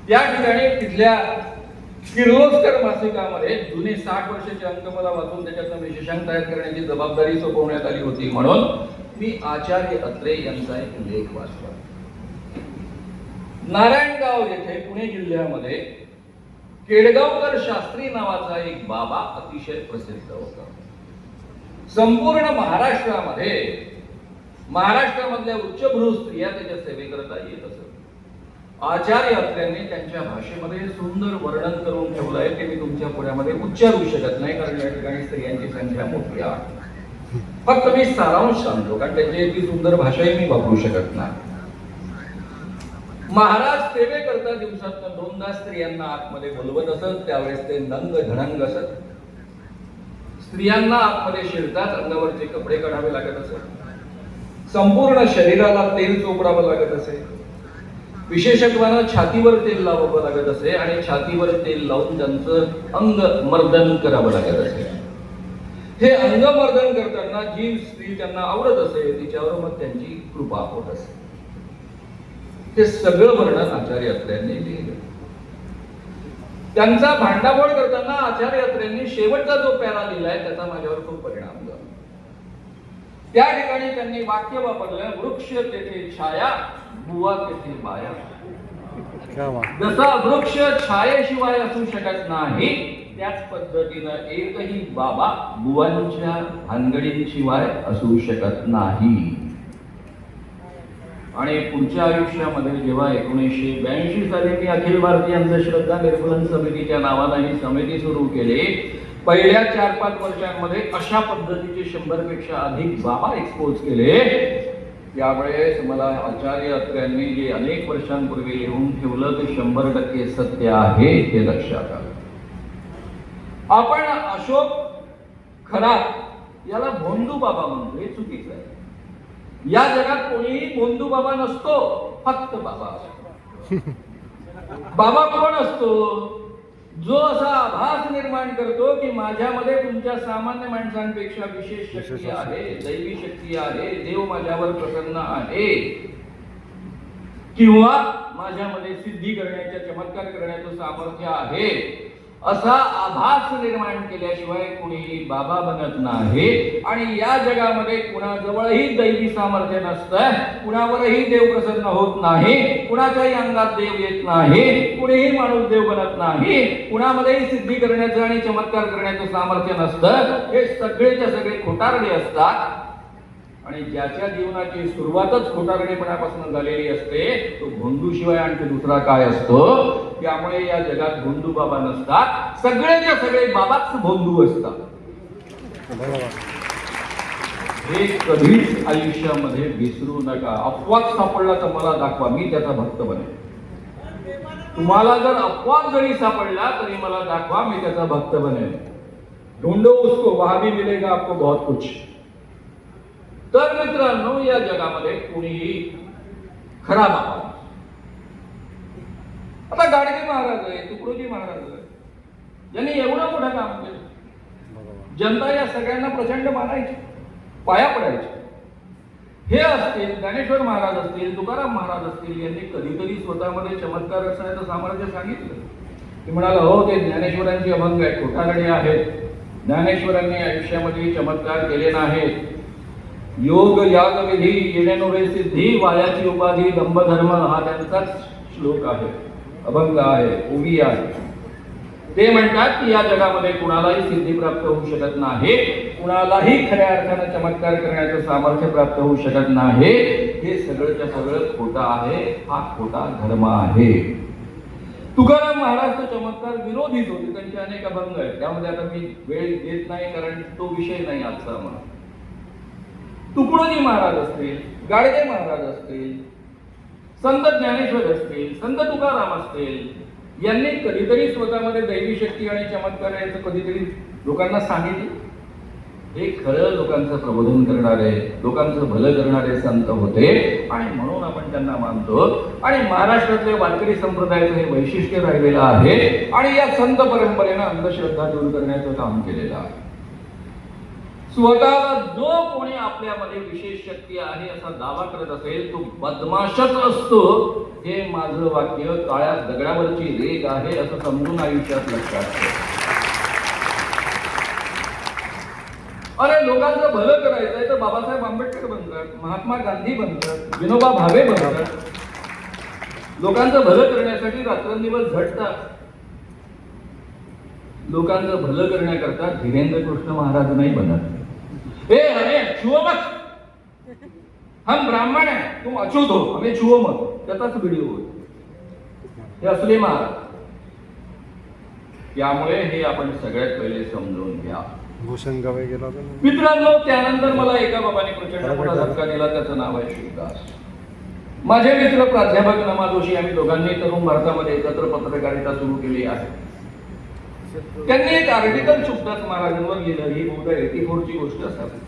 त्या ठिकाणी तिथल्या किर्लोस्कर मासिकामध्ये जुने 60 वर्षाचे अंक मला वाचून त्याच्यातनं विशेषांक तयार करण्याची जबाबदारी सोपवण्यात आली होती. म्हणून मी आचार्य अत्रे यांचा एक लेख वाचला. नारायणगाव येथे पुणे जिल्ह्यामध्ये केडगावकर शास्त्री नावाचा एक बाबा अतिशय प्रसिद्ध होता. संपूर्ण महाराष्ट्रामधल्या उच्चभ्रू स्त्रिया त्याच्या सेवेकरता येत असत. आचार्य अत्र्यांनी त्यांच्या भाषेमध्ये सुंदर वर्णन करून ठेवलं आहे, ते मी तुमच्या पुढ्यामध्ये उच्चारू शकत नाही, कारण या ठिकाणी स्त्रियांची संख्या मोठी आहे. फक्त मी सारांश सांगतो, कारण त्याची ती सुंदर भाषाही मी वापरू शकत नाही. महाराज सेवेकरता दिवसातून 2दा स्त्रियांना आतमध्ये बोलवत असत. त्यावेळेस ते नंग धडंग असत. स्त्रियांना आतमध्ये शिरताच अंगावरचे कपडे काढावे लागत असत. संपूर्ण शरीराला तेल चोपडावं लागत असे. विशेषत्वानं छातीवर तेल लावावं लागत असे आणि छातीवर तेल लावून त्यांचं अंगमर्दन करावं लागत असे. हे अंगमर्दन करताना जी स्त्री त्यांना आवडत असे तिच्यावर मग त्यांची कृपा होत असे. ते सगळं वर्णन आचार्य अत्र्यांनी लिहिलं. त्यांचा भांडाफोड करताना आचार्य अत्र्यांनी शेवटचा जो पॅरा लिहिलाय त्याचा माझ्यावर खूप परिणाम झाला. त्या ठिकाणी त्यांनी वाक्य वापरलं, वृक्ष तेथे छाया, बुवा तेथे माया. जसा वृक्ष छायेशिवाय असू शकत नाही, त्याच पद्धतीनं एकही बाबा बुवांच्या भानगडींशिवाय असू शकत नाही. आणि पुढच्या आयुष्यामध्ये जेव्हा 1982 साली मी अखिल भारतीय अंधश्रद्धा निर्मूलन समितीच्या नावानं ही समिती सुरू केली, पहिल्या 4-5 वर्षांमध्ये अशा पद्धतीचे 100 पेक्षा अधिक बाबा एक्सपोज केले. त्यावेळेस मला आचार्य अत्र्यांनी जे अनेक वर्षांपूर्वी लिहून ठेवलं ते 100% सत्य आहे हे लक्षात आलं. आपण अशोक खरात याला भोंदू बाबा म्हणतो, हे चुकीचं आहे. या जगात कोणीही भोंदू बाबा नसतो, फक्त बाबा असतो. बाबा कोण असतो? जो असा आभास निर्माण करतो की माझ्यामध्ये तुमच्या सामान्य माणसांपेक्षा विशेष शक्ती आहे, दैवी शक्ती आहे, देव माझ्यावर प्रसन्न आहे, किंवा माझ्यामध्ये सिद्धी करण्याच्या, चमत्कार करण्याचं सामर्थ्य आहे, असा आभास निर्माण केल्याशिवाय कुणीही बाबा बनत नाही. आणि या जगामध्ये कुणाजवळही दैवी सामर्थ्य नसतं, कुणावरही देव प्रसन्न होत नाही, कुणाच्याही अंगात देव येत नाही, कुणीही माणूस देव बनत नाही, कुणामध्येही सिद्धी करण्याचं आणि चमत्कार करण्याचं सामर्थ्य नसतं. हे सगळेच्या सगळे खोटारडे असतात. आणि ज्याच्या जीवनाची सुरुवातच खोटारडेपणापासून झालेली असते तो भोंदू शिवाय आणखी दुसरा काय असतो? त्यामुळे या जगात भोंदू बाबा नसतात, सगळेच्या सगळे बाबाच भोंदू असतात. हे कधीच आयुष्यामध्ये विसरू नका. अपवाद सापडला तर मला दाखवा, मी त्याचा भक्त बनेन. तुम्हाला जर अपवाद जरी सापडला तरी मला दाखवा, मी त्याचा भक्त बनेन. ढूंढो उसको, वहां भी मिलेगा आपको बहुत कुछ. तर मित्रांनो, या जगामध्ये कोणीही खरा बाबा. आता गाडगे महाराज आहे, तुकडोजी महाराज आहे, यांनी एवढं मोठं काम केलं. जनता या सगळ्यांना प्रचंड मानायची, पाया पडायची. हे असतील, ज्ञानेश्वर महाराज असतील, तुकाराम महाराज असतील, यांनी कधीतरी स्वतःमध्ये चमत्कार असण्याचं सामर्थ्य सांगितलं. ते म्हणाला, हो ते ज्ञानेश्वरांची अभंग आहे, खोटारडे आहेत, ज्ञानेश्वरांनी आयुष्यामध्ये चमत्कार केले नाहीत. योग याग विधी येणे सिद्धी, वायाची उपाधी दंभ धर्म, हा त्यांचाच श्लोक आहे, अभंग आहे, ओवी आहे. ते म्हणतात की या जगामध्ये कुणालाही सिद्धी प्राप्त होऊ शकत नाही, कुणालाही खऱ्या अर्थानं चमत्कार करण्याचं सामर्थ्य प्राप्त होऊ शकत नाही. हे सगळंच्या सगळं खोटं आहे, हा खोटा धर्म आहे. तुकाराम महाराज तो चमत्कार विरोधीच होते, त्यांचे अनेक अभंग आहेत, त्यामध्ये आता मी वेळ देत नाही कारण तो विषय नाही आजचा. म्हणून तुकडोजी महाराज असतील, गाडगे महाराज असतील, संत ज्ञानेश्वर असतील, संत तुकाराम असतील, यांनी कधीतरी स्वतःमध्ये दैवी शक्ती आणि चमत्कार याचं कधीतरी लोकांना सांगितलं? हे खरं लोकांचं प्रबोधन करणारे, लोकांचं भलं करणारे संत होते आणि म्हणून आपण त्यांना मानतो. आणि महाराष्ट्रातल्या वारकरी संप्रदायाचं हे वैशिष्ट्य राहिलेलं आहे आणि या संत परंपरेनं अंधश्रद्धा दूर करण्याचं काम केलेलं आहे. स्वतःला जो कोणी आपल्यामध्ये विशेष शक्ती आहे असा दावा करत असेल तो बदमाशच असतो, हे माझं वाक्य काळ्या दगडावरची रेग आहे असं समजून आयुष्यात लक्षात ठेवा. अरे लोकांचं भलं करायचंय तर बाबासाहेब आंबेडकर बनतात, महात्मा गांधी बनतात, विनोबा भावे बनतात. लोकांचं भलं करण्यासाठी रात्रंदिवस झटतात. लोकांचं भलं करण्याकरता धीरेंद्र कृष्ण महाराज नाही बनत. हे अरे छुओ मत, हम ब्राह्मण है तुम अछूत हो, हमें छुओ मत, त्याचाच व्हिडिओ हे असले महाराज. त्यामुळे हे आपण सगळ्यात पहिले समजून घ्या. भूषण गवई गेला होता ना. मित्रांनो, त्यानंतर मला एका बाबाने प्रचंड मोठा धक्का दिला. त्याचं नाव आहे शुभदास. माझे मित्र प्राध्यापक नमा जोशी, आम्ही दोघांनी तरुण भारतामध्ये एकत्र पत्रकारिता सुरू केली आहे. त्यांनी एक आर्टिकल शुभदास महाराजांवर लिहिलं. ही बहुधा 84 ची गोष्ट असावी.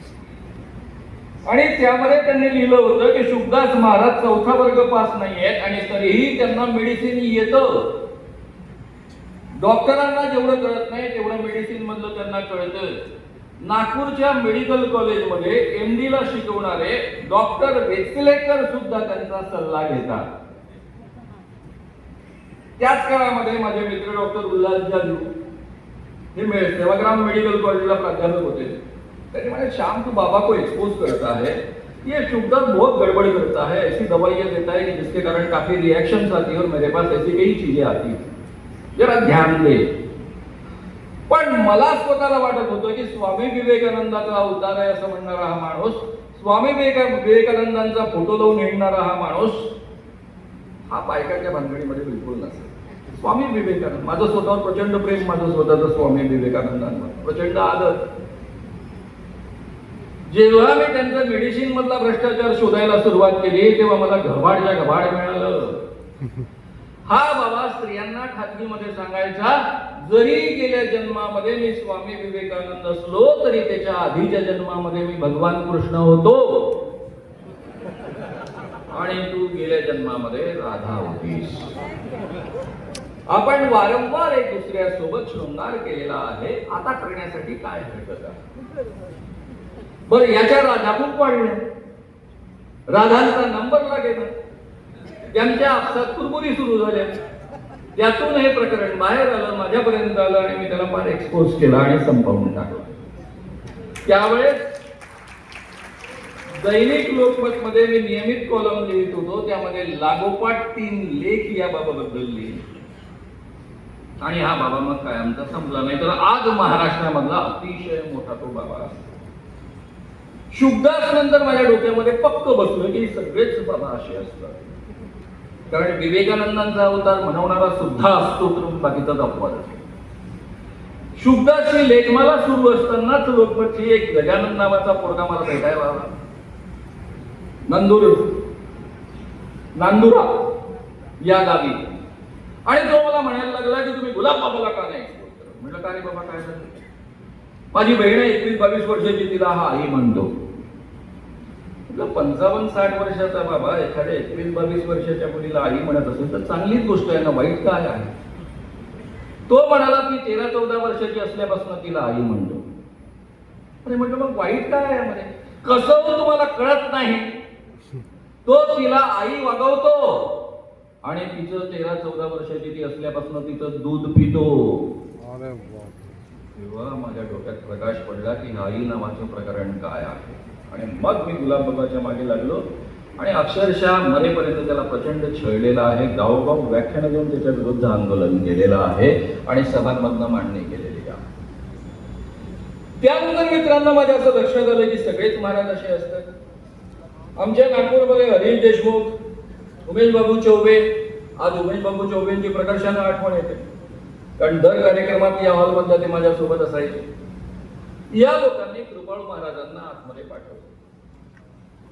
आणि त्यामध्ये त्यांनी लिहिलं होतं की शुभदास महाराज 4था वर्ग पास नाही आहेत आणि तरीही त्यांना मेडिसिन येतं. डॉक्टरांना जेवढं कळत नाही तेवढं मेडिसिन मधलं त्यांना कळतं. नागपूरच्या मेडिकल कॉलेजमध्ये MD ला शिकवणारे डॉक्टर वेचलेकर सुद्धा त्यांचा सल्ला घेतात. त्याच काळामध्ये माझे मित्र डॉक्टर उल्हास जाधव हे सेवाग्राम मेडिकल कॉलेजला प्राध्यापक होते. त्यांनी म्हणे, श्याम तू बाबा को एक्सपोज करता है, ये शुभदास बहुत गड़बड़ करता है, ऐसी दवाइयां देता है कि जिसके कारण काफी रिएक्शंस आती है और मेरे पास ऐसी कई चीजें आती है, जरा ध्यान दे. पण मला स्वतःला वाटत होतं की स्वामी विवेकानंदाचा अवतार आहे असं म्हणणारा हा माणूस, स्वामी विवेकानंदांचा फोटो लावून हिंडणारा हा माणूस हा बायकाच्या भानगडीमध्ये बिलकुल नसेल. स्वामी विवेकानंद, माझं स्वतःवर प्रचंड प्रेम, माझं स्वतःचं स्वामी विवेकानंदांवर प्रचंड आदर. जेव्हा मी त्यांचं मेडिसिन मधला भ्रष्टाचार शोधायला सुरुवात केली तेव्हा मला घबाडच्या घबाड मिळालं. हा बाबा स्त्रियांना खाजगीमध्ये सांगायचा, जरी गेल्या जन्मामध्ये मी स्वामी विवेकानंद असलो तरी त्याच्या आधीच्या जन्मामध्ये मी भगवान कृष्ण होतो आणि तू गेल्या जन्मामध्ये राधा होतीस. आपण वारंवार एक दुसऱ्यासोबत शृंगार केलेला आहे, आता करण्यासाठी काय हरकत आहे? बरं, याच्या राधा खूप वाढल्या, राधांचा नंबर लागेल, त्यांच्या आपसात कुरबुरी सुरू झाल्या. त्यातून हे प्रकरण बाहेर आलं, माझ्यापर्यंत आलं आणि मी त्याला फार एक्सपोज केला आणि संपवून टाकलं. त्यावेळेस दैनिक लोकमत मध्ये मी नियमित कॉलम लिहित होतो, त्यामध्ये लागोपाठ 3 लेख या बाबाबद्दल लिहिले आणि हा बाबा मग कायमचा संपला नाही. तर आज महाराष्ट्रामधला अतिशय मोठा तो बाबा. शुभदास नंतर माझ्या डोक्यामध्ये पक्क बसलं की सगळेच बाबा असे असतात, कारण विवेकानंदांचा अवतार म्हणवणारा सुद्धा असतो तर बाकीचाच अपवाद असतो. शुभदासची लेखमाला सुरू असतानाच लोकमतची एक गजानन नावाचा पोरगा मला भेटायला आला. नांदुरा या गावी. आणि तो मला म्हणायला लागला की तुम्ही गुलाब बाबाला का नाही एक्सपोज करत? म्हटलं का रे बाबा, काय झालं? माझी बहीण 21-22 वर्षाची, तिला हा आई म्हणतो. 55-60 वर्षाचा बाबा एखाद्या 21-22 वर्षाच्या मुलीला आई म्हणत असेल तर चांगलीच गोष्ट आहे ना, वाईट काय आहे? तो म्हणाला की 13-14 वर्षाची असल्यापासून तिला आई म्हणतो. अरे म्हटलं मग वाईट काय आहे यामध्ये? कसं तुम्हाला कळत नाही? तो तिला आई वागवतो आणि तिचं 13-14 वर्षाची ती असल्यापासून तिचं दूध पितो. अरे बाप. तेव्हा माझ्या डोक्यात प्रकाश पडला की आई नावाचं प्रकरण काय आहे. आणि मग मी गुलाब बाबाच्या मागे लागलो आणि अक्षरशः मरेपर्यंत त्याला प्रचंड छळलेला आहे. गावोगाव व्याख्यानं देऊन त्याच्या विरुद्ध आंदोलन केलेलं आहे आणि सभांमधनं मांडणी केलेली आहे. त्यानंतर मित्रांनो माझ्या असं लक्षात आलं की सगळेच महाराज असे असतात. आमच्या नागपूरमध्ये हरीश देशमुख, उमेश बाबू चौबे, आज उमेश बाबू चौबेंची प्रकर्षानं आठवण येते, कारण दर कार्यक्रमात या हॉलमध्ये ते माझ्यासोबत असायचे. या लोकांनी कृपाळू महाराजांना आतमध्ये पाठवलं.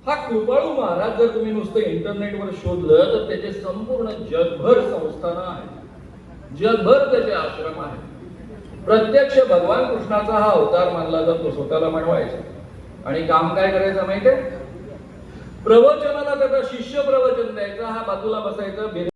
हा कृपाळू महाराज जर तुम्ही नुसतं इंटरनेटवर शोधलं तर त्याचे संपूर्ण जगभर संस्थानं आहेत, जगभर त्याचे आश्रम आहेत. प्रत्यक्ष भगवान कृष्णाचा हा अवतार मानला जातो, स्वतःला म्हणवायचा. आणि काम काय करायचं माहितीये? प्रवचनाला त्याचा शिष्य प्रवचन द्यायचा, हा बाजूला बसायचा.